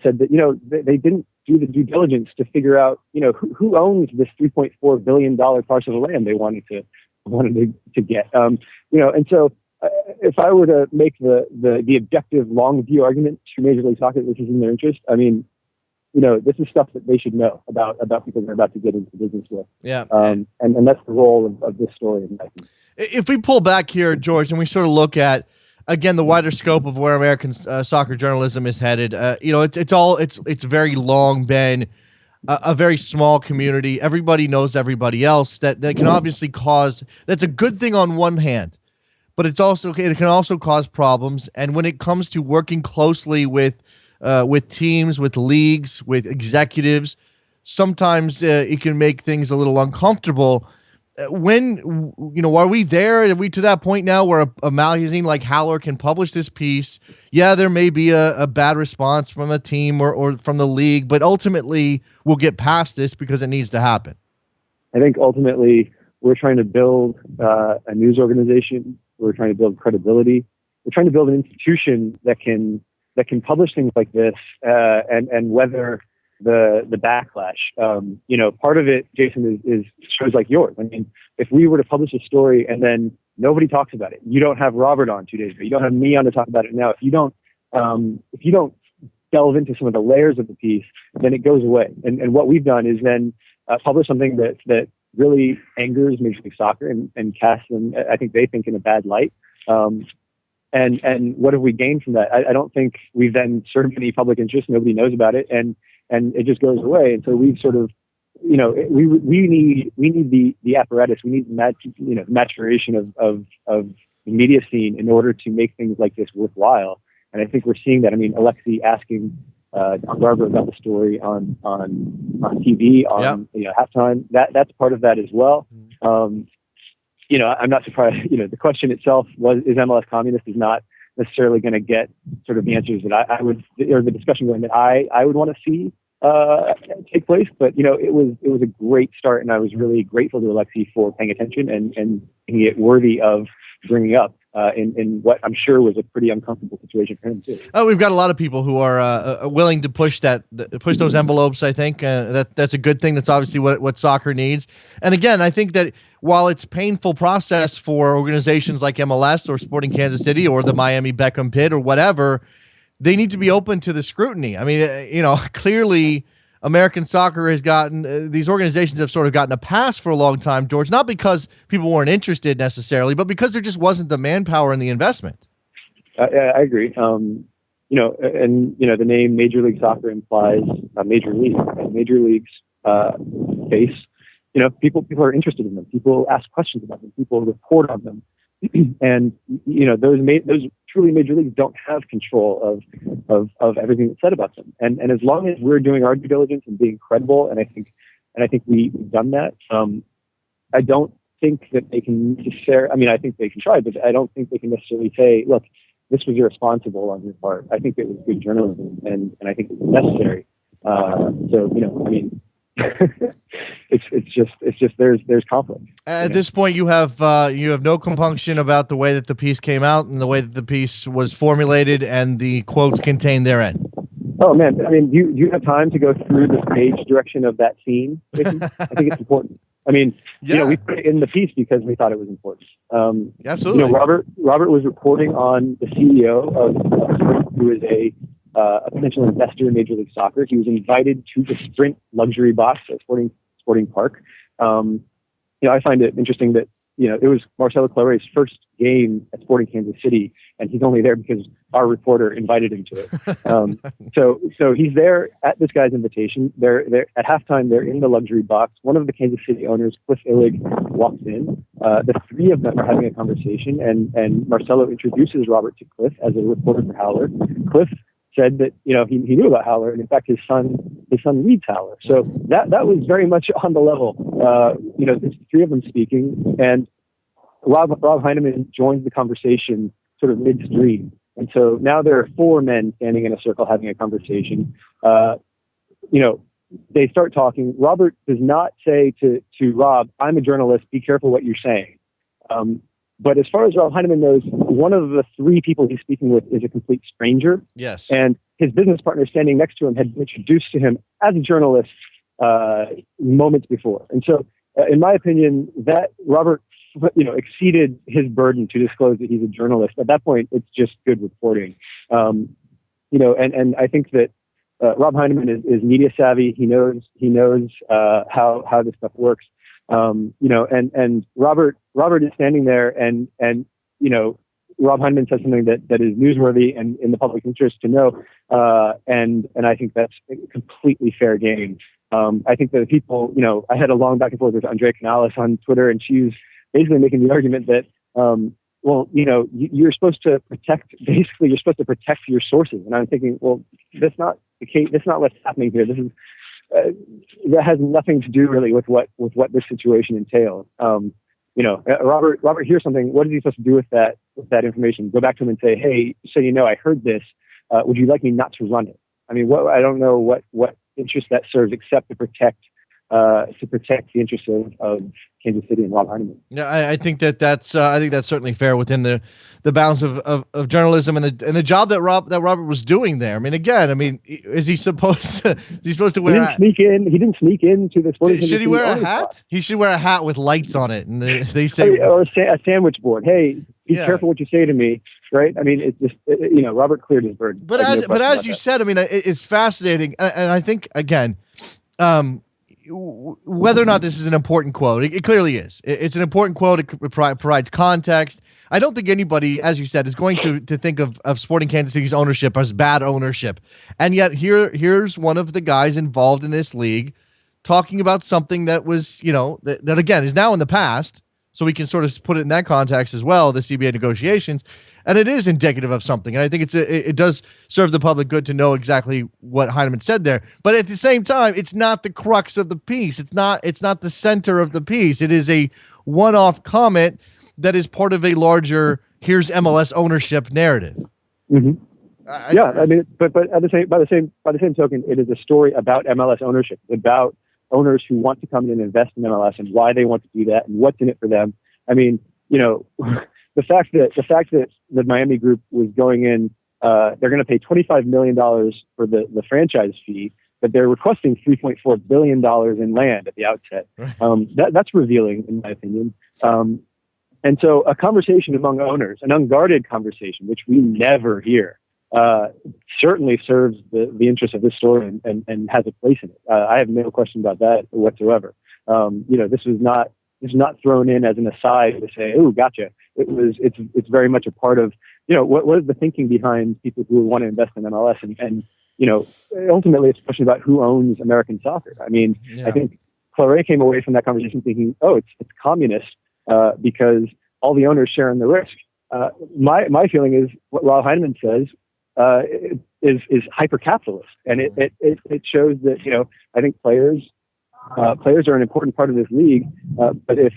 said that, they didn't do the due diligence to figure out, who owns this $3.4 billion parcel of land they wanted to get. And so if I were to make the objective long view argument to Major League Soccer, which is in their interest, I mean, this is stuff that they should know about people they're about to get into business with. Yeah. And that's the role of this story, in my opinion. If we pull back here, George, and we sort of look at, again, the wider scope of where American soccer journalism is headed, it's very long been a very small community. Everybody knows everybody else. That can obviously that's a good thing on one hand, but it can also cause problems. And when it comes to working closely with teams, with leagues, with executives, sometimes it can make things a little uncomfortable. When, are we there? Are we to that point now where a magazine like Howler can publish this piece? Yeah, there may be a bad response from a team or from the league, but ultimately we'll get past this because it needs to happen. I think ultimately we're trying to build a news organization. We're trying to build credibility. We're trying to build an institution that can publish things like this and weather the backlash. Part of it, Jason, is shows like yours. I mean, if we were to publish a story and then nobody talks about it, you don't have Robert on 2 days ago, you don't have me on to talk about it now. If you don't delve into some of the layers of the piece, then it goes away. And what we've done is then publish something that really angers Major League Soccer and casts them, I think they think, in a bad light. And what have we gained from that? I don't think we've then served any public interest. Nobody knows about it, and it just goes away. And so we've sort of, we need the apparatus. We need the maturation of the media scene in order to make things like this worthwhile. And I think we're seeing that. I mean, Alexi asking Don Garber about the story on TV on halftime. That's part of that as well. I'm not surprised. The question itself is MLS communist is not necessarily going to get sort of the answers that I would, or the discussion going that I would want to see take place. But it was a great start, and I was really grateful to Alexi for paying attention and making it worthy of bringing up in what I'm sure was a pretty uncomfortable situation for him too. Oh, we've got a lot of people who are willing to push those envelopes. I think that's a good thing. That's obviously what soccer needs. And again, I think that while it's a painful process for organizations like MLS or Sporting Kansas City or the Miami Beckham Pit or whatever, they need to be open to the scrutiny. I mean, clearly American soccer has gotten, these organizations have sort of gotten a pass for a long time, George, not because people weren't interested necessarily, but because there just wasn't the manpower and the investment. I agree. The name Major League Soccer implies a major league, and major leagues face, people are interested in them. People ask questions about them. People report on them. And those truly major leagues don't have control of everything that's said about them. And as long as we're doing our due diligence and being credible, and I think we've done that. I don't think that they can necessarily. I mean, I think they can try, but I don't think they can necessarily say, "Look, this was irresponsible on your part." I think it was good journalism, and I think it was necessary. it's just there's conflict. At this point, you have no compunction about the way that the piece came out and the way that the piece was formulated and the quotes contained therein. Oh man, I mean, do you have time to go through the stage direction of that scene? I think it's important. I mean, we put it in the piece because we thought it was important. Absolutely. Robert was reporting on the CEO of Sprint, who is a potential investor in Major League Soccer. He was invited to the Sprint luxury box at Sporting Park. I find it interesting that it was Marcelo Claret's first game at Sporting Kansas City, and he's only there because our reporter invited him to it. So he's there at this guy's invitation. They're at halftime. They're in the luxury box. One of the Kansas City owners, Cliff Illig, walks in. The three of them are having a conversation, and Marcelo introduces Robert to Cliff as a reporter for Howler. Cliff said that he knew about Howler, and in fact his son reads Howler. So that was very much on the level. It's the three of them speaking, and Rob Heineman joins the conversation sort of midstream, and so now there are four men standing in a circle having a conversation. They start talking. Robert does not say to Rob, "I'm a journalist. Be careful what you're saying." But as far as Rob Heineman knows, one of the three people he's speaking with is a complete stranger. Yes. And his business partner standing next to him had been introduced to him as a journalist moments before. And so, in my opinion, that Robert, exceeded his burden to disclose that he's a journalist. At that point, it's just good reporting. And I think that Rob Heineman is media savvy. He knows how this stuff works. And Robert is standing there and Rob Heineman says something that is newsworthy and in the public interest to know. And I think that's a completely fair game. I think that the people, I had a long back and forth with Andrea Canales on Twitter, and she was basically making the argument that, you're supposed to protect your sources. And I'm thinking, well, that's not the case. That's not what's happening here. This is, that has nothing to do really with what this situation entails. Robert hears something. What is he supposed to do with that information? Go back to him and say, "Hey, so I heard this. Would you like me not to run it?" I mean, I don't know what interest that serves except to protect the interests of Kansas City and Rob Heineman. Yeah, I think that's certainly fair within the bounds of journalism and the job that Robert was doing there. I mean, is he supposed to? Is he supposed to wear? He didn't sneak into the Sporting. Should he wear a hat? Spot. He should wear a hat with lights on it, and they say, or a sandwich board. Hey, be careful what you say to me. Right? I mean, it's just Robert cleared his burden. But as you said, I mean, it's fascinating, and I think again. Whether or not this is an important quote, it clearly is. It's an important quote. It provides context. I don't think anybody, as you said, is going to think of Sporting Kansas City's ownership as bad ownership. And yet here's one of the guys involved in this league talking about something that was, that again is now in the past. So we can sort of put it in that context as well, the CBA negotiations. And it is indicative of something. And I think it does serve the public good to know exactly what Heineman said there. But at the same time, it's not the crux of the piece. It's not the center of the piece. It is a one-off comment that is part of a larger here's MLS ownership narrative. Mm-hmm. But by the same token, it is a story about MLS ownership, about owners who want to come in and invest in MLS and why they want to do that and what's in it for them. I mean, the fact that the Miami group was going in, they're going to pay $25 million for the franchise fee, but they're requesting $3.4 billion in land at the outset. That's revealing, in my opinion. And so a conversation among owners, an unguarded conversation, which we never hear, certainly serves the interest of this story and has a place in it. I have no question about that whatsoever. This was not thrown in as an aside to say, "Oh, gotcha." It's very much a part of what is the thinking behind people who want to invest in MLS and ultimately it's a question about who owns American soccer. I mean, I think Claret came away from that conversation thinking, "Oh, it's communist," because all the owners sharing the risk. My feeling is what Rob Heinemann says is hyper capitalist, and it shows that I think players are an important part of this league. But if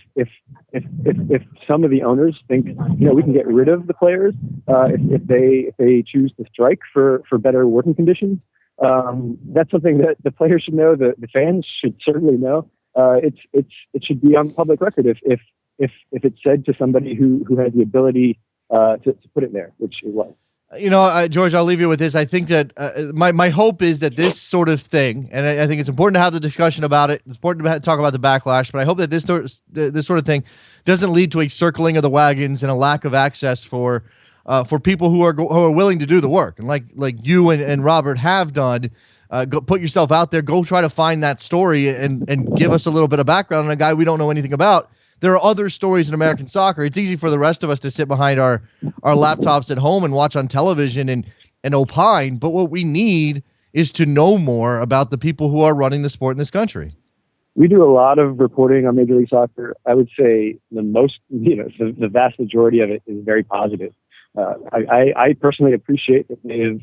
some of the owners think we can get rid of the players if they choose to strike for better working conditions, that's something that the players should know. The fans should certainly know. It should be on public record if it's said to somebody who has the ability to put it there, which it was. George, I'll leave you with this. I think that my hope is that this sort of thing, and I think it's important to have the discussion about it. It's important to talk about the backlash, but I hope that this sort of thing doesn't lead to a circling of the wagons and a lack of access for people who are willing to do the work, and like you and Robert have done. Go put yourself out there. Go try to find that story and give us a little bit of background on a guy we don't know anything about. There are other stories in American soccer. It's easy for the rest of us to sit behind our laptops at home and watch on television and opine, but what we need is to know more about the people who are running the sport in this country. We do a lot of reporting on Major League Soccer. I would say the vast majority of it is very positive. I personally appreciate that they've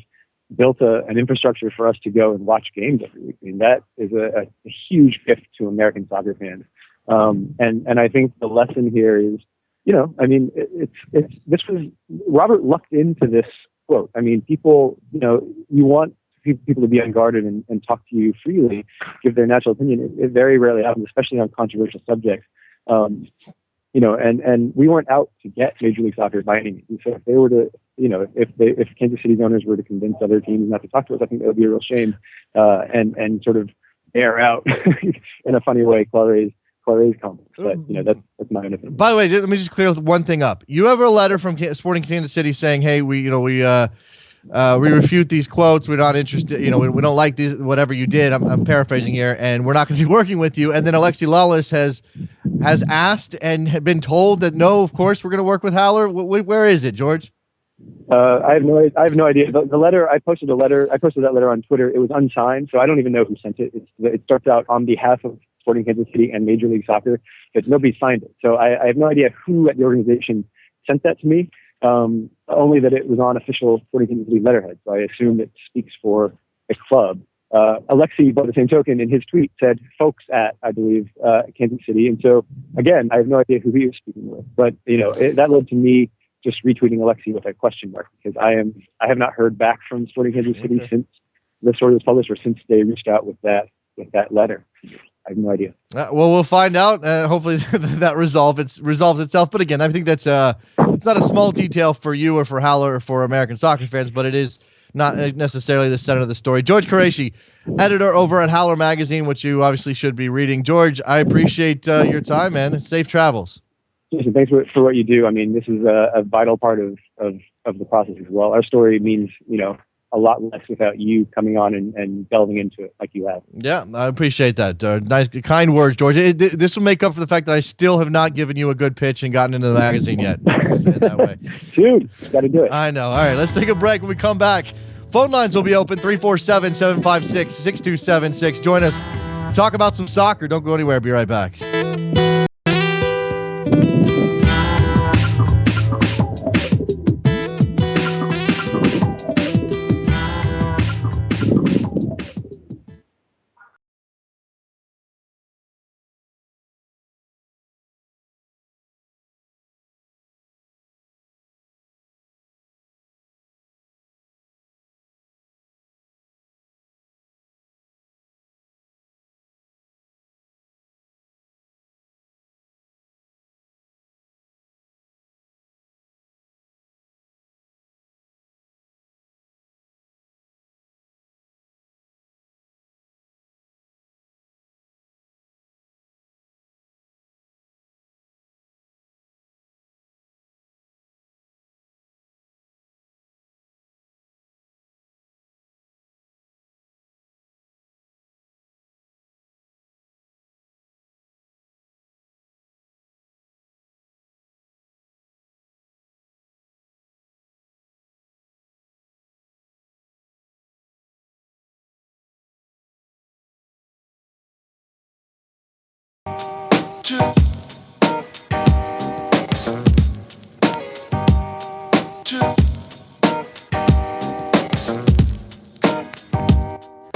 built an infrastructure for us to go and watch games every week. I mean, that is a huge gift to American soccer fans. And I think the lesson here is, this was Robert lucked into this quote. I mean, people, you want people to be unguarded and talk to you freely, give their natural opinion. It very rarely happens, especially on controversial subjects. And we weren't out to get Major League Soccer by any means. So if they were to, if Kansas City's owners were to convince other teams not to talk to us, I think that would be a real shame, and sort of air out in a funny way Claré's comments. But that's my own opinion. By the way, let me just clear one thing up. You have a letter from Sporting Kansas City saying, "Hey, we refute these quotes. We're not interested. We don't like whatever you did." I'm paraphrasing here, and we're not going to be working with you. And then Alexi Lawless has asked and had been told that no, of course we're going to work with Howler. Where is it, George? I have no idea. The letter, I posted that letter on Twitter. It was unsigned, so I don't even know who sent it. It starts out on behalf of Sporting Kansas City and Major League Soccer, but nobody signed it. So I have no idea who at the organization sent that to me. Only that it was on official Sporting Kansas City letterhead. So I assume it speaks for the club. Alexi, by the same token, in his tweet said folks at, I believe, Kansas City. And so again, I have no idea who he was speaking with, but that led to me just retweeting Alexi with a question mark, because I have not heard back from Sporting Kansas City since the story was published, or since they reached out with that letter. I have no idea. Well, we'll find out. Hopefully that resolves itself. But again, I think that's it's not a small detail for you or for Howler or for American soccer fans, but it is not necessarily the center of the story. George Quraishi, editor over at Howler Magazine, which you obviously should be reading. George, I appreciate your time, man. Safe travels. Listen, thanks for what you do. I mean, this is a vital part of the process as well. Our story means, a lot less without you coming on and delving into it like you have. Yeah, I appreciate that. Nice, kind words, George. This will make up for the fact that I still have not given you a good pitch and gotten into the magazine yet. That way. Dude, got to do it. I know. All right, let's take a break. When we come back, phone lines will be open, 347-756-6276. Join us. Talk about some soccer. Don't go anywhere. Be right back.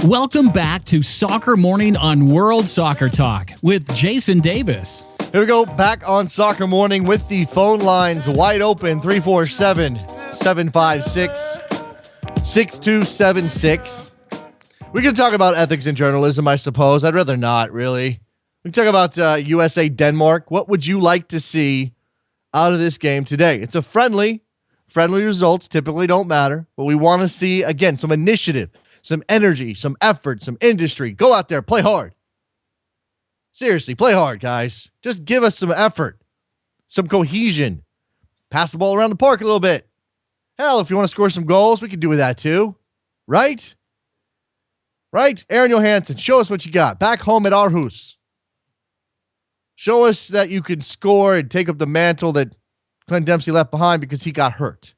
Welcome back to Soccer Morning on World Soccer Talk with Jason Davis. Here we go, back on Soccer Morning with the phone lines wide open, 347-756-6276. We can talk about ethics in journalism, I suppose. I'd rather not, really. We can talk about USA Denmark. What would you like to see out of this game today? It's a friendly. Friendly results typically don't matter, but we want to see, again, some initiative, some energy, some effort, some industry. Go out there, play hard. Seriously, play hard, guys. Just give us some effort, some cohesion. Pass the ball around the park a little bit. Hell, if you want to score some goals, we can do with that too. Right? Right? Aaron Johansson, show us what you got. Back home at Aarhus. Show us that you can score and take up the mantle that Clint Dempsey left behind because he got hurt.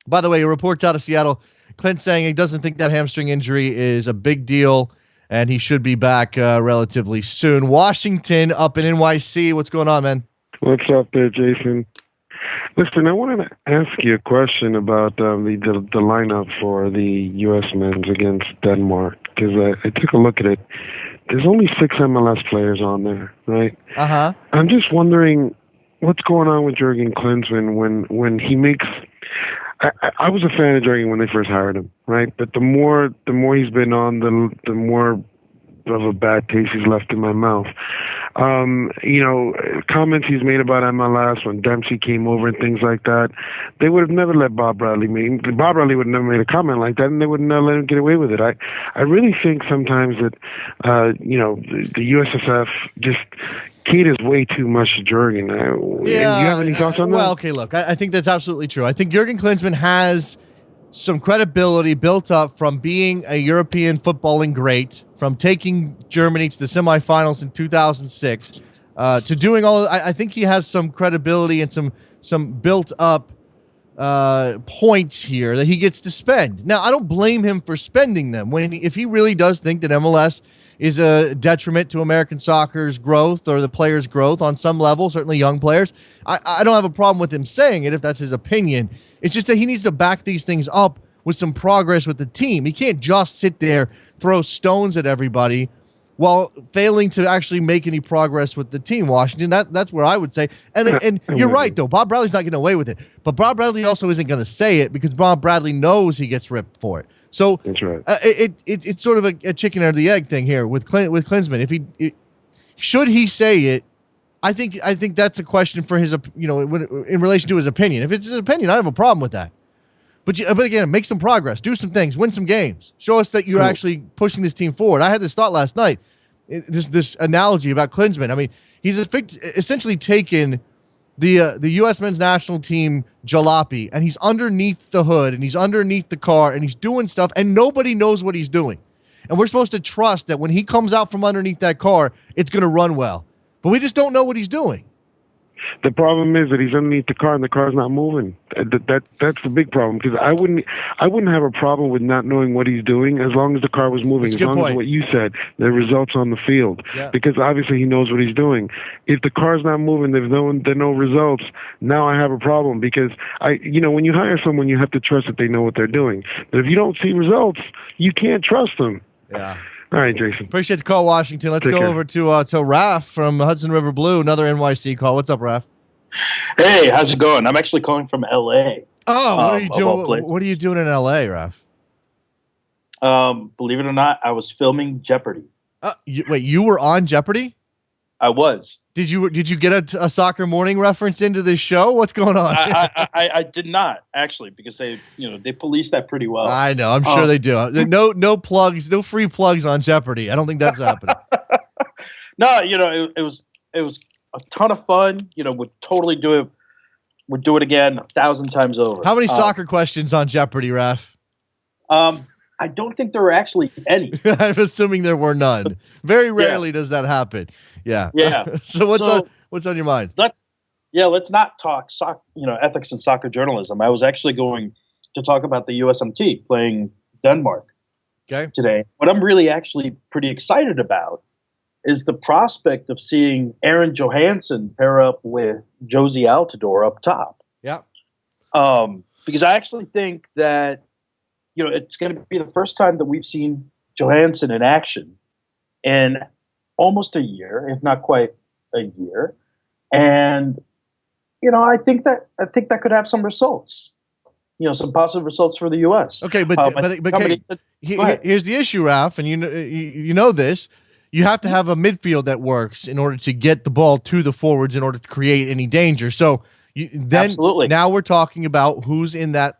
By the way, reports out of Seattle, Clint saying he doesn't think that hamstring injury is a big deal, and he should be back relatively soon. Washington up in NYC. What's going on, man? What's up there, Jason? Listen, I wanted to ask you a question about the lineup for the U.S. men's against Denmark, because I took a look at it. There's only 6 MLS players on there, right? Uh-huh. I'm just wondering what's going on with Jurgen Klinsmann when he makes... I was a fan of Jurgen when they first hired him, right? But the more he's been on, the more of a bad taste he's left in my mouth. Comments he's made about MLS when Dempsey came over and things like that, they would have never let Bob Bradley Bob Bradley would have never made a comment like that, and they would never let him get away with it. I really think sometimes that, the USSF just caters way too much to Jurgen. Do you have any thoughts on that? Well, okay, look, I think that's absolutely true. I think Jurgen Klinsmann has some credibility built up from being a European footballing great, from taking Germany to the semifinals in 2006, to doing all. I think he has some credibility and some built up points here that he gets to spend. Now, I don't blame him for spending them if he really does think that MLS is a detriment to American soccer's growth or the players' growth on some level, certainly young players. I don't have a problem with him saying it if that's his opinion. It's just that he needs to back these things up with some progress with the team. He can't just sit there, throw stones at everybody while failing to actually make any progress with the team, Washington. That's where I would say. And you're right, though. Bob Bradley's not getting away with it. But Bob Bradley also isn't going to say it because Bob Bradley knows he gets ripped for it. So that's right. It's sort of a chicken or the egg thing here with Klinsmann. Should he say it? I think that's a question for his, in relation to his opinion. If it's his opinion, I have a problem with that. But again, make some progress, do some things, win some games, show us that you're actually pushing this team forward. I had this thought last night. This analogy about Klinsmann. I mean, he's essentially taken the U.S. men's national team jalopy, and he's underneath the hood, and he's underneath the car, and he's doing stuff, and nobody knows what he's doing. And we're supposed to trust that when he comes out from underneath that car, it's going to run well. But we just don't know what he's doing. The problem is that he's underneath the car and the car's not moving. That's the big problem, because I wouldn't have a problem with not knowing what he's doing as long as the car was moving, as long as what you said, the results on the field. Yeah. Because obviously he knows what he's doing. If the car's not moving, there are no results. Now I have a problem, because when you hire someone, you have to trust that they know what they're doing. But if you don't see results, you can't trust them. Yeah. All right, Jason. Appreciate the call, Washington. Let's Take care. over to Raph from Hudson River Blue, another NYC call. What's up, Raph? Hey, how's it going? I'm actually calling from L.A. Oh, what are you doing? What are you doing in L.A., Raph? Believe it or not, I was filming Jeopardy. Wait, you were on Jeopardy? I was. Did you get a Soccer Morning reference into this show? What's going on? I did not, actually, because they police that pretty well. I know. I'm sure they do. No plugs, no free plugs on Jeopardy. I don't think that's happening. No, it was a ton of fun. Would totally do it. Would do it again 1,000 times over. How many soccer questions on Jeopardy, Raph? I don't think there were actually any. I'm assuming there were none. Very rarely does that happen. Yeah. Yeah. So what's on your mind? Let's not talk ethics in soccer journalism. I was actually going to talk about the USMNT playing Denmark today. What I'm really actually pretty excited about is the prospect of seeing Aaron Johansson pair up with Josie Altidore up top. Yeah. Because I actually think that, it's going to be the first time that we've seen Johansson in action in almost a year, if not quite a year. And, I think that could have some results. Some positive results for the U.S. Okay, but here's the issue, Ralph, and you know this. You have to have a midfield that works in order to get the ball to the forwards in order to create any danger. So Absolutely. Now we're talking about who's in that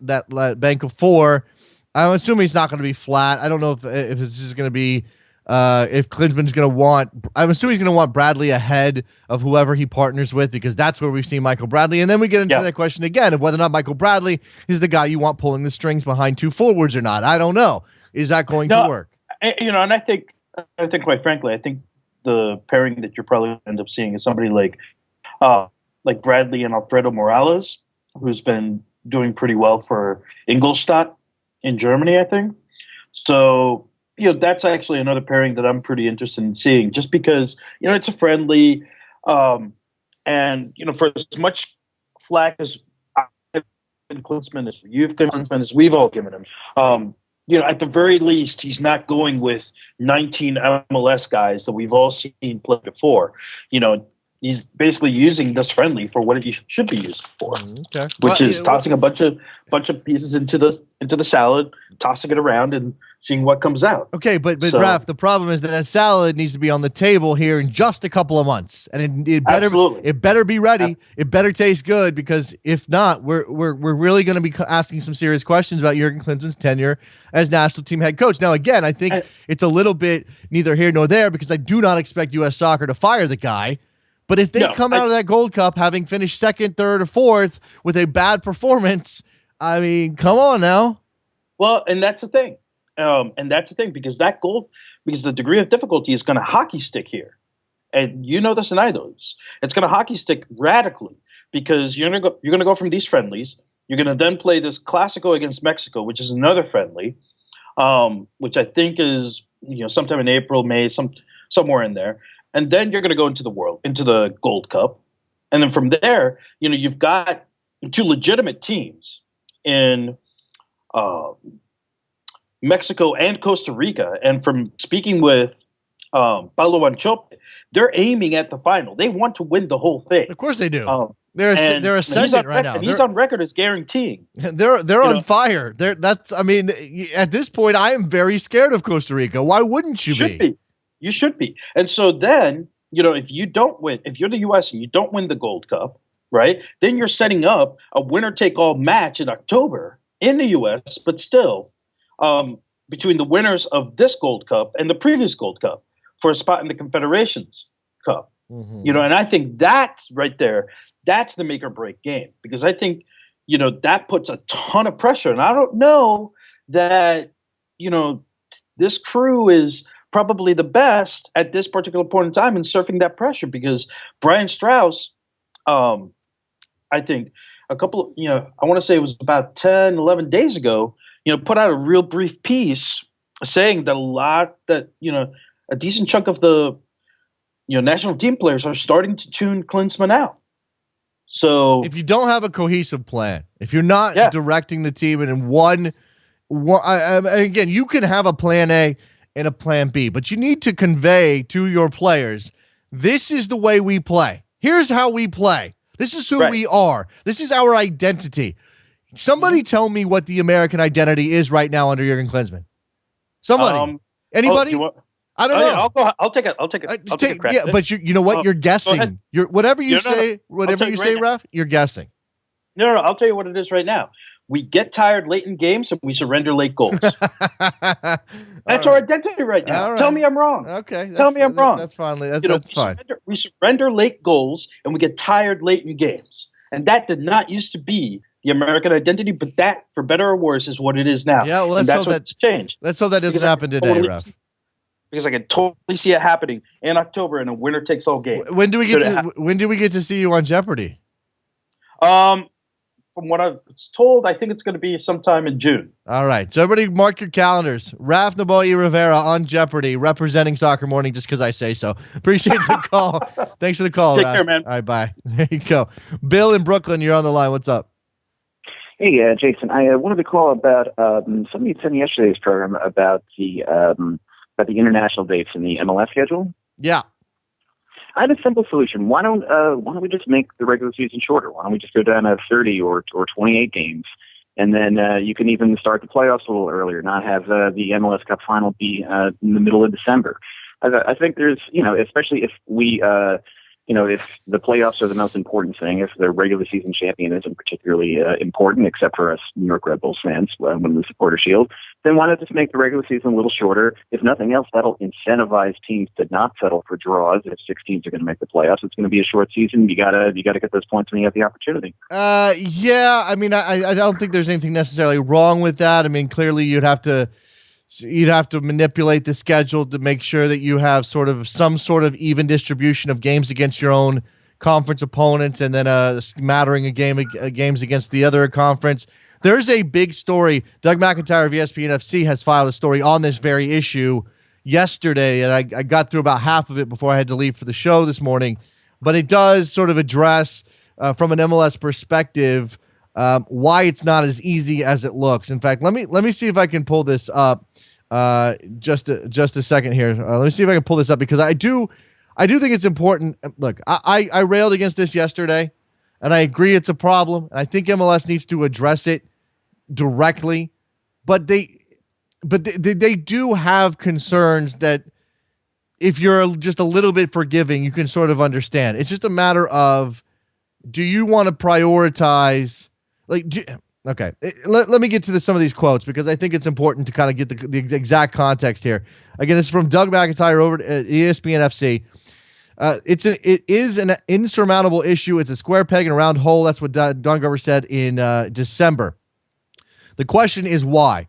bank of four. I'm assuming it's not going to be flat. I don't know if this is going to be if Klinsmann's going to want. I'm assuming he's going to want Bradley ahead of whoever he partners with, because that's where we've seen Michael Bradley. And then we get into that question again of whether or not Michael Bradley is the guy you want pulling the strings behind two forwards or not. I don't know. Is that going to work? And I think quite frankly, I think the pairing that you're probably end up seeing is somebody like Bradley and Alfredo Morales, who's been doing pretty well for Ingolstadt in Germany, I think. So, that's actually another pairing that I'm pretty interested in seeing, just because, it's a friendly, and, for as much flack as Klinsmann, as you've given Klinsmann, as we've all given him, at the very least, he's not going with 19 MLS guys that we've all seen play before. He's basically using this friendly for what it should be used for, which is tossing a bunch of pieces into the salad, tossing it around, and seeing what comes out. Okay, but Raph, the problem is that salad needs to be on the table here in just a couple of months, and it better be ready. It better taste good, because if not, we're really going to be asking some serious questions about Jurgen Klinsmann's tenure as national team head coach. Now, again, I think it's a little bit neither here nor there, because I do not expect U.S. Soccer to fire the guy. But if they come out of that Gold Cup having finished second, third, or fourth with a bad performance, I mean, come on now. Well, and that's the thing. Because because the degree of difficulty is going to hockey stick here. And you know this and I know this. It's going to hockey stick radically, because you're going to go from these friendlies. You're going to then play this Clásico against Mexico, which is another friendly, which I think is sometime in April, May, somewhere in there. And then you're going to go into the Gold Cup. And then from there, you've got two legitimate teams in Mexico and Costa Rica. And from speaking with Paulo Anchope, they're aiming at the final. They want to win the whole thing. Of course they do. They're ascendant right now. And he's on record as guaranteeing. They're on fire. At this point, I am very scared of Costa Rica. Why wouldn't you be? You should be. And so then, if you don't win, if you're the U.S. and you don't win the Gold Cup, right, then you're setting up a winner-take-all match in October in the U.S., but still between the winners of this Gold Cup and the previous Gold Cup for a spot in the Confederations Cup. Mm-hmm. And I think that's right there, that's the make-or-break game, because I think, that puts a ton of pressure. And I don't know that, this crew is probably the best at this particular point in time in surfing that pressure, because Brian Strauss, I think I want to say it was about 10, 11 days ago, put out a real brief piece saying that a decent chunk of the, national team players are starting to tune Klinsmann out. So if you don't have a cohesive plan, if you're not directing the team in one, again, you can have a plan A and a plan B, but you need to convey to your players, this is the way we play. Here's how we play. This is who we are. This is our identity. Somebody tell me what the American identity is right now under Jurgen Klinsmann. Somebody. Anybody? I don't know. I'll take a crack. Yeah, but you know what? You're guessing. Whatever you say, Raf, you're guessing. No, I'll tell you what it is right now. We get tired late in games and we surrender late goals. That's our identity right now. Right. Tell me I'm wrong. Okay. Tell me I'm wrong. That's fine. That's fine. We surrender late goals and we get tired late in games. And that did not used to be the American identity, but that, for better or worse, is what it is now. Yeah, well, let's hope that's changed. Let's hope that doesn't happen today, Raf. Because I can totally see it happening in October in a winner-takes-all game. When do we get to see you on Jeopardy? From what I was told, I think it's going to be sometime in June. All right. So everybody mark your calendars. Raf Naboyi Rivera on Jeopardy, representing Soccer Morning just because I say so. Appreciate the call. Thanks for the call, Take Raf. care, man. All right, bye. There you go. Bill in Brooklyn, you're on the line. What's up? Hey, Jason. I wanted to call about something you said in yesterday's program about the international dates in the MLS schedule. Yeah. I have a simple solution. Why don't we just make the regular season shorter? Why don't we just go down to 30 or 28 games, and then you can even start the playoffs a little earlier. Not have the MLS Cup final be in the middle of December. I think there's, especially if we. If the playoffs are the most important thing, if the regular season champion isn't particularly important, except for us New York Red Bulls fans when we support our Shield, then why not just make the regular season a little shorter? If nothing else, that'll incentivize teams to not settle for draws. If 6 teams are going to make the playoffs, it's going to be a short season. You gotta get those points when you have the opportunity. Yeah. I mean, I don't think there's anything necessarily wrong with that. I mean, clearly you'd have to manipulate the schedule to make sure that you have some sort of even distribution of games against your own conference opponents, and then a smattering of games against the other conference. There's a big story. Doug McIntyre of ESPN FC has filed a story on this very issue yesterday, and I got through about half of it before I had to leave for the show this morning. But it does sort of address, from an MLS perspective, why it's not as easy as it looks. In fact, let me see if I can pull this up. Just a second here. Let me see if I can pull this up, because I do think it's important. Look, I railed against this yesterday, and I agree it's a problem, and I think MLS needs to address it directly. But they do have concerns that if you're just a little bit forgiving, you can sort of understand. It's just a matter of, do you want to prioritize? Okay, let me get to some of these quotes, because I think it's important to kind of get the exact context here. Again, this is from Doug McIntyre over at ESPN FC. It is an insurmountable issue. It's a square peg in a round hole. That's what Don Garber said in December. The question is why.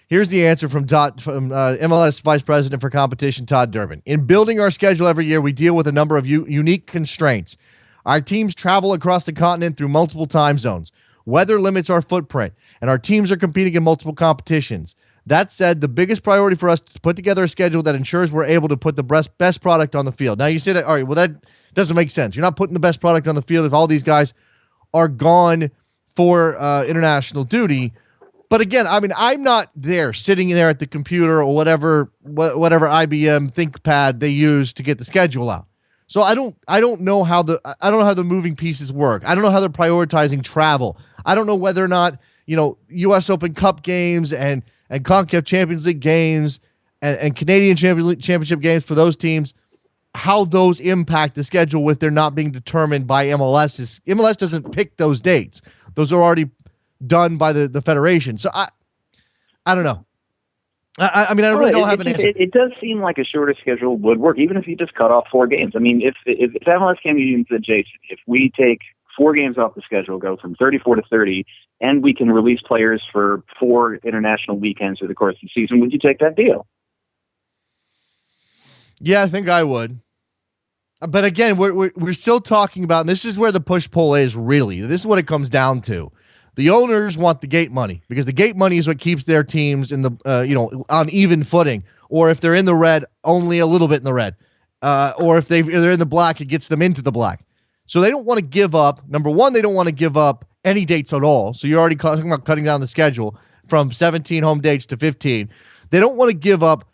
Here's the answer from MLS Vice President for Competition, Todd Durbin. In building our schedule every year, we deal with a number of unique constraints. Our teams travel across the continent through multiple time zones. Weather limits our footprint, and our teams are competing in multiple competitions. That said, the biggest priority for us is to put together a schedule that ensures we're able to put the best product on the field. Now, you say that, all right, well, that doesn't make sense. You're not putting the best product on the field if all these guys are gone for international duty. But again, I mean, I'm not there sitting there at the computer or whatever IBM ThinkPad they use to get the schedule out. So I don't know how the moving pieces work. I don't know how they're prioritizing travel. I don't know whether or not, U.S. Open Cup games and CONCACAF Champions League games and Canadian Championship games for those teams, how those impact the schedule if they're not being determined by MLS. MLS doesn't pick those dates. Those are already done by the federation. So I don't know. I mean, I really don't have an answer. It does seem like a shorter schedule would work, even if you just cut off 4 games. I mean, if MLS came to you and said, Jason, if we take 4 games off the schedule, go from 34 to 30, and we can release players for 4 international weekends through the course of the season, would you take that deal? Yeah, I think I would. But again, we're still talking about, and this is where the push-pull is really. This is what it comes down to. The owners want the gate money, because the gate money is what keeps their teams in the on even footing, or if they're in the red, only a little bit in the red, or if they're in the black, it gets them into the black. So they don't want to give up. Number one, they don't want to give up any dates at all. So you're already talking about cutting down the schedule from 17 home dates to 15. They don't want to give up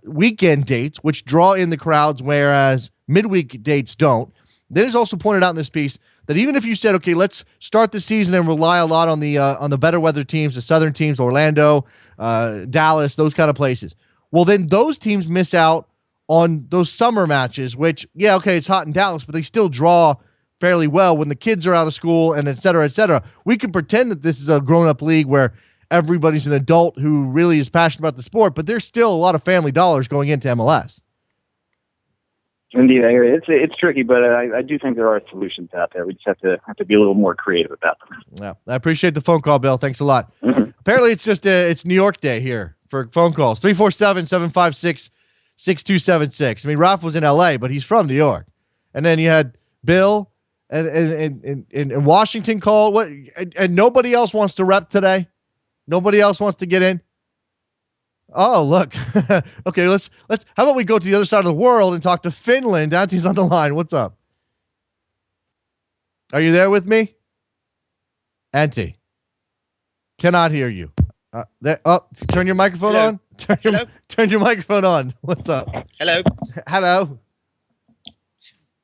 weekend dates, which draw in the crowds, whereas midweek dates don't. Then it's also pointed out in this piece that even if you said, okay, let's start the season and rely a lot on the better weather teams, the southern teams, Orlando, Dallas, those kind of places, well, then those teams miss out on those summer matches, which, yeah, okay, it's hot in Dallas, but they still draw fairly well when the kids are out of school and et cetera, et cetera. We can pretend that this is a grown-up league where everybody's an adult who really is passionate about the sport, but there's still a lot of family dollars going into MLS. Indeed, I hear it. It's tricky, but I do think there are solutions out there. We just have to be a little more creative about them. Yeah, I appreciate the phone call, Bill. Thanks a lot. Mm-hmm. Apparently, it's New York Day here for phone calls. 347-756-6276. I mean, Ralph was in L.A., but he's from New York. And then you had Bill and Washington call. What? And nobody else wants to rep today. Nobody else wants to get in. Oh, look. Okay, let's. How about we go to the other side of the world and talk to Finland? Dante's on the line. What's up? Are you there with me, Ante? Cannot hear you. Turn your microphone Hello. on. Turn your microphone on. What's up? Hello. Hello.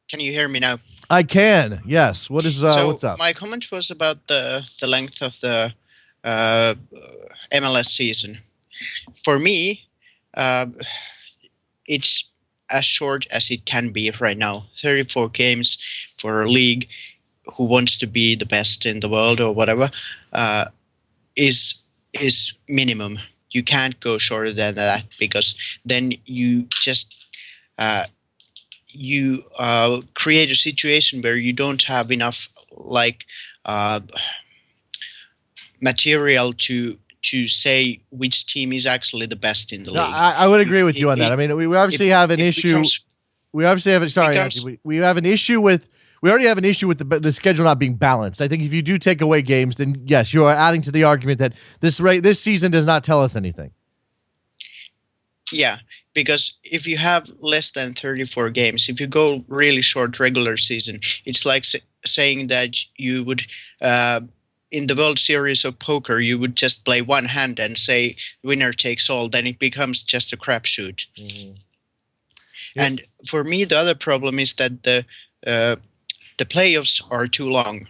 Can you hear me now? I can. Yes. What's up? My comment was about the length of the MLS season. For me, it's as short as it can be right now. 34 games for a league who wants to be the best in the world or whatever is minimum. You can't go shorter than that, because then you just create a situation where you don't have enough material to say which team is actually the best in the league. I would agree with you on that. I mean, we obviously have an issue. We obviously have we have an issue with. We already have an issue with the schedule not being balanced. I think if you do take away games, then yes, you are adding to the argument that this season does not tell us anything. Yeah, because if you have less than 34 games, if you go really short regular season, it's like saying that you would, in the World Series of Poker, you would just play one hand and say winner takes all. Then it becomes just a crapshoot. Mm-hmm. Yep. And for me, the other problem is that the playoffs are too long.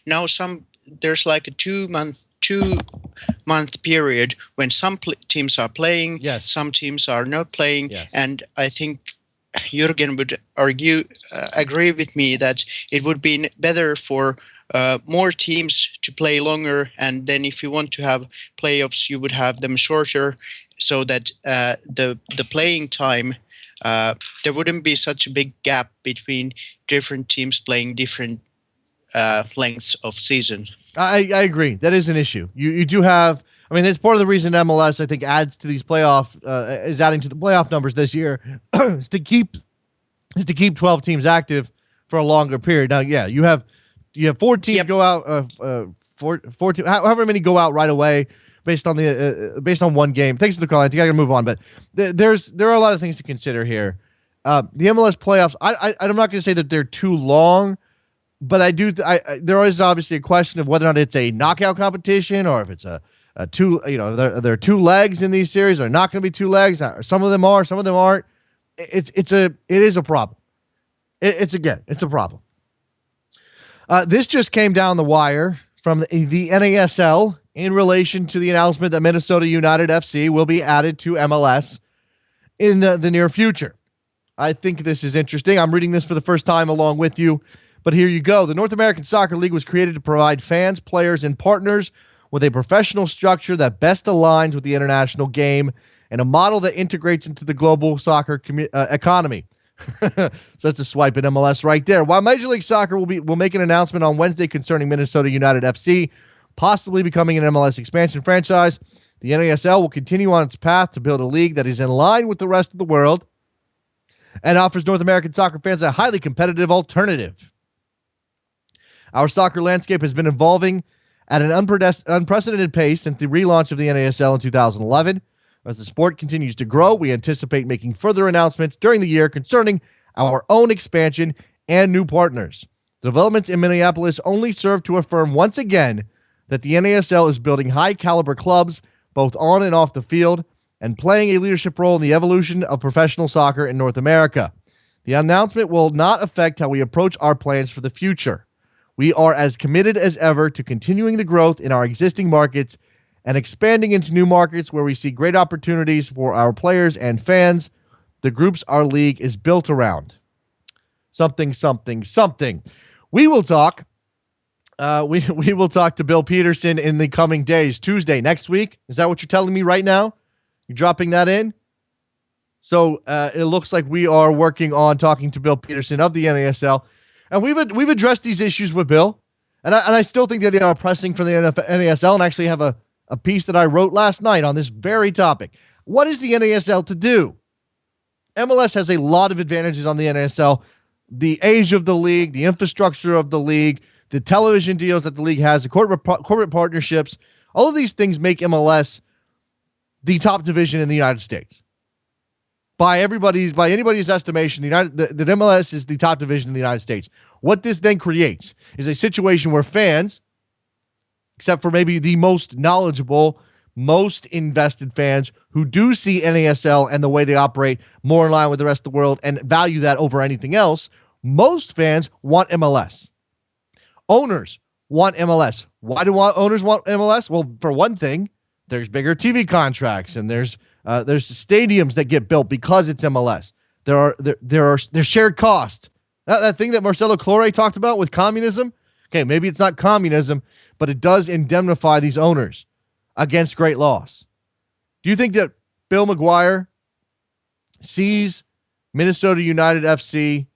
Now there's like a 2 month period when some teams are playing, yes, some teams are not playing, yes. And I think Jürgen would agree with me that it would be better for more teams to play longer, and then if you want to have playoffs, you would have them shorter, so that the playing time, there wouldn't be such a big gap between different teams playing different lengths of season. I agree. That is an issue. You do have. I mean, it's part of the reason MLS, I think, adds to these is adding to the playoff numbers this year is to keep 12 teams active for a longer period. Now, yeah, you have 14 go out, 14, however many go out right away based on one game. Thanks for the call. I think I can move on, but there are a lot of things to consider here. The MLS playoffs. I'm not going to say that they're too long, but there is obviously a question of whether or not it's a knockout competition or if it's a two. There are two legs in these series. There are not going to be two legs. Some of them are. Some of them aren't. It is a problem. It's a problem. This just came down the wire from the NASL in relation to the announcement that Minnesota United FC will be added to MLS in the near future. I think this is interesting. I'm reading this for the first time along with you, but here you go. The North American Soccer League was created to provide fans, players, and partners with a professional structure that best aligns with the international game and a model that integrates into the global soccer economy. So that's a swipe at MLS right there. While Major League Soccer will make an announcement on Wednesday concerning Minnesota United FC possibly becoming an MLS expansion franchise, the NASL will continue on its path to build a league that is in line with the rest of the world and offers North American soccer fans a highly competitive alternative. Our soccer landscape has been evolving at an unprecedented pace since the relaunch of the NASL in 2011. As the sport continues to grow, we anticipate making further announcements during the year concerning our own expansion and new partners. The developments in Minneapolis only serve to affirm once again that the NASL is building high-caliber clubs both on and off the field and playing a leadership role in the evolution of professional soccer in North America. The announcement will not affect how we approach our plans for the future. We are as committed as ever to continuing the growth in our existing markets and expanding into new markets where we see great opportunities for our players and fans. The groups our league is built around. Something. We will talk. We will talk to Bill Peterson in the coming days. Tuesday next week. Is that what you're telling me right now? You're dropping that in? So it looks like we are working on talking to Bill Peterson of the NASL, and we've addressed these issues with Bill, and I still think that they are pressing for the NASL, and actually have a piece that I wrote last night on this very topic. What is the NASL to do? MLS has a lot of advantages on the NASL. The age of the league, the infrastructure of the league, the television deals that the league has, the corporate partnerships, all of these things make MLS the top division in the United States. By anybody's estimation, the MLS is the top division in the United States. What this then creates is a situation where fans except for maybe the most knowledgeable, most invested fans who do see NASL and the way they operate more in line with the rest of the world and value that over anything else. Most fans want MLS. Owners want MLS. Why do owners want MLS? Well, for one thing, there's bigger TV contracts and there's stadiums that get built because it's MLS. There's shared costs. That thing that Marcelo Clore talked about with communism. Okay, maybe it's not communism, but it does indemnify these owners against great loss. Do you think that Bill McGuire sees Minnesota United FC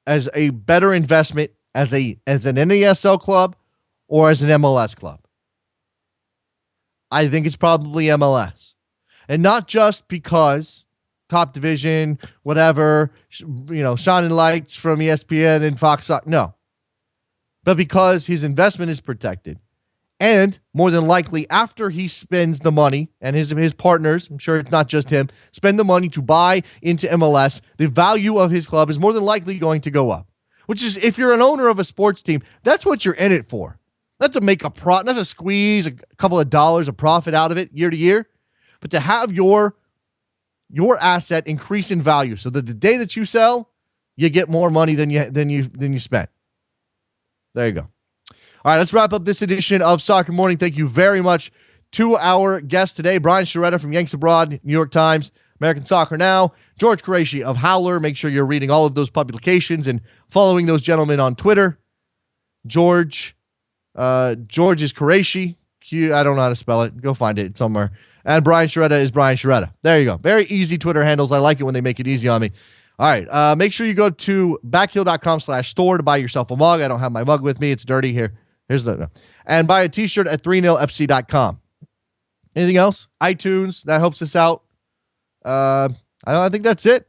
as a better investment as an NASL club or as an MLS club? I think it's probably MLS. And not just because top division, whatever, shining lights from ESPN and Fox. No. But because his investment is protected. And more than likely, after he spends the money, and his partners, I'm sure it's not just him, spend the money to buy into MLS, the value of his club is more than likely going to go up. Which is, if you're an owner of a sports team, that's what you're in it for. Not to make not to squeeze a couple of dollars of profit out of it year to year, but to have your asset increase in value so that the day that you sell, you get more money than you spent. There you go. All right, let's wrap up this edition of Soccer Morning. Thank you very much to our guest today, Brian Sciaretta from Yanks Abroad, New York Times, American Soccer Now, George Quraishi of Howler. Make sure you're reading all of those publications and following those gentlemen on Twitter. George is Quraishi. I don't know how to spell it. Go find it somewhere. And Brian Sciaretta is Brian Sciaretta. There you go. Very easy Twitter handles. I like it when they make it easy on me. All right. Make sure you go to backheel.com/store to buy yourself a mug. I don't have my mug with me. It's dirty here. And buy a t-shirt at 30fc.com. Anything else? iTunes. That helps us out. I think that's it.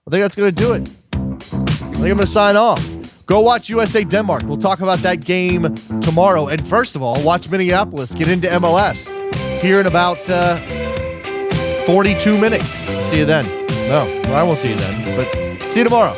I think that's going to do it. I think I'm going to sign off. Go watch USA Denmark. We'll talk about that game tomorrow. And first of all, watch Minneapolis get into MLS here in about 42 minutes. See you then. No, I won't see you then, but see you tomorrow.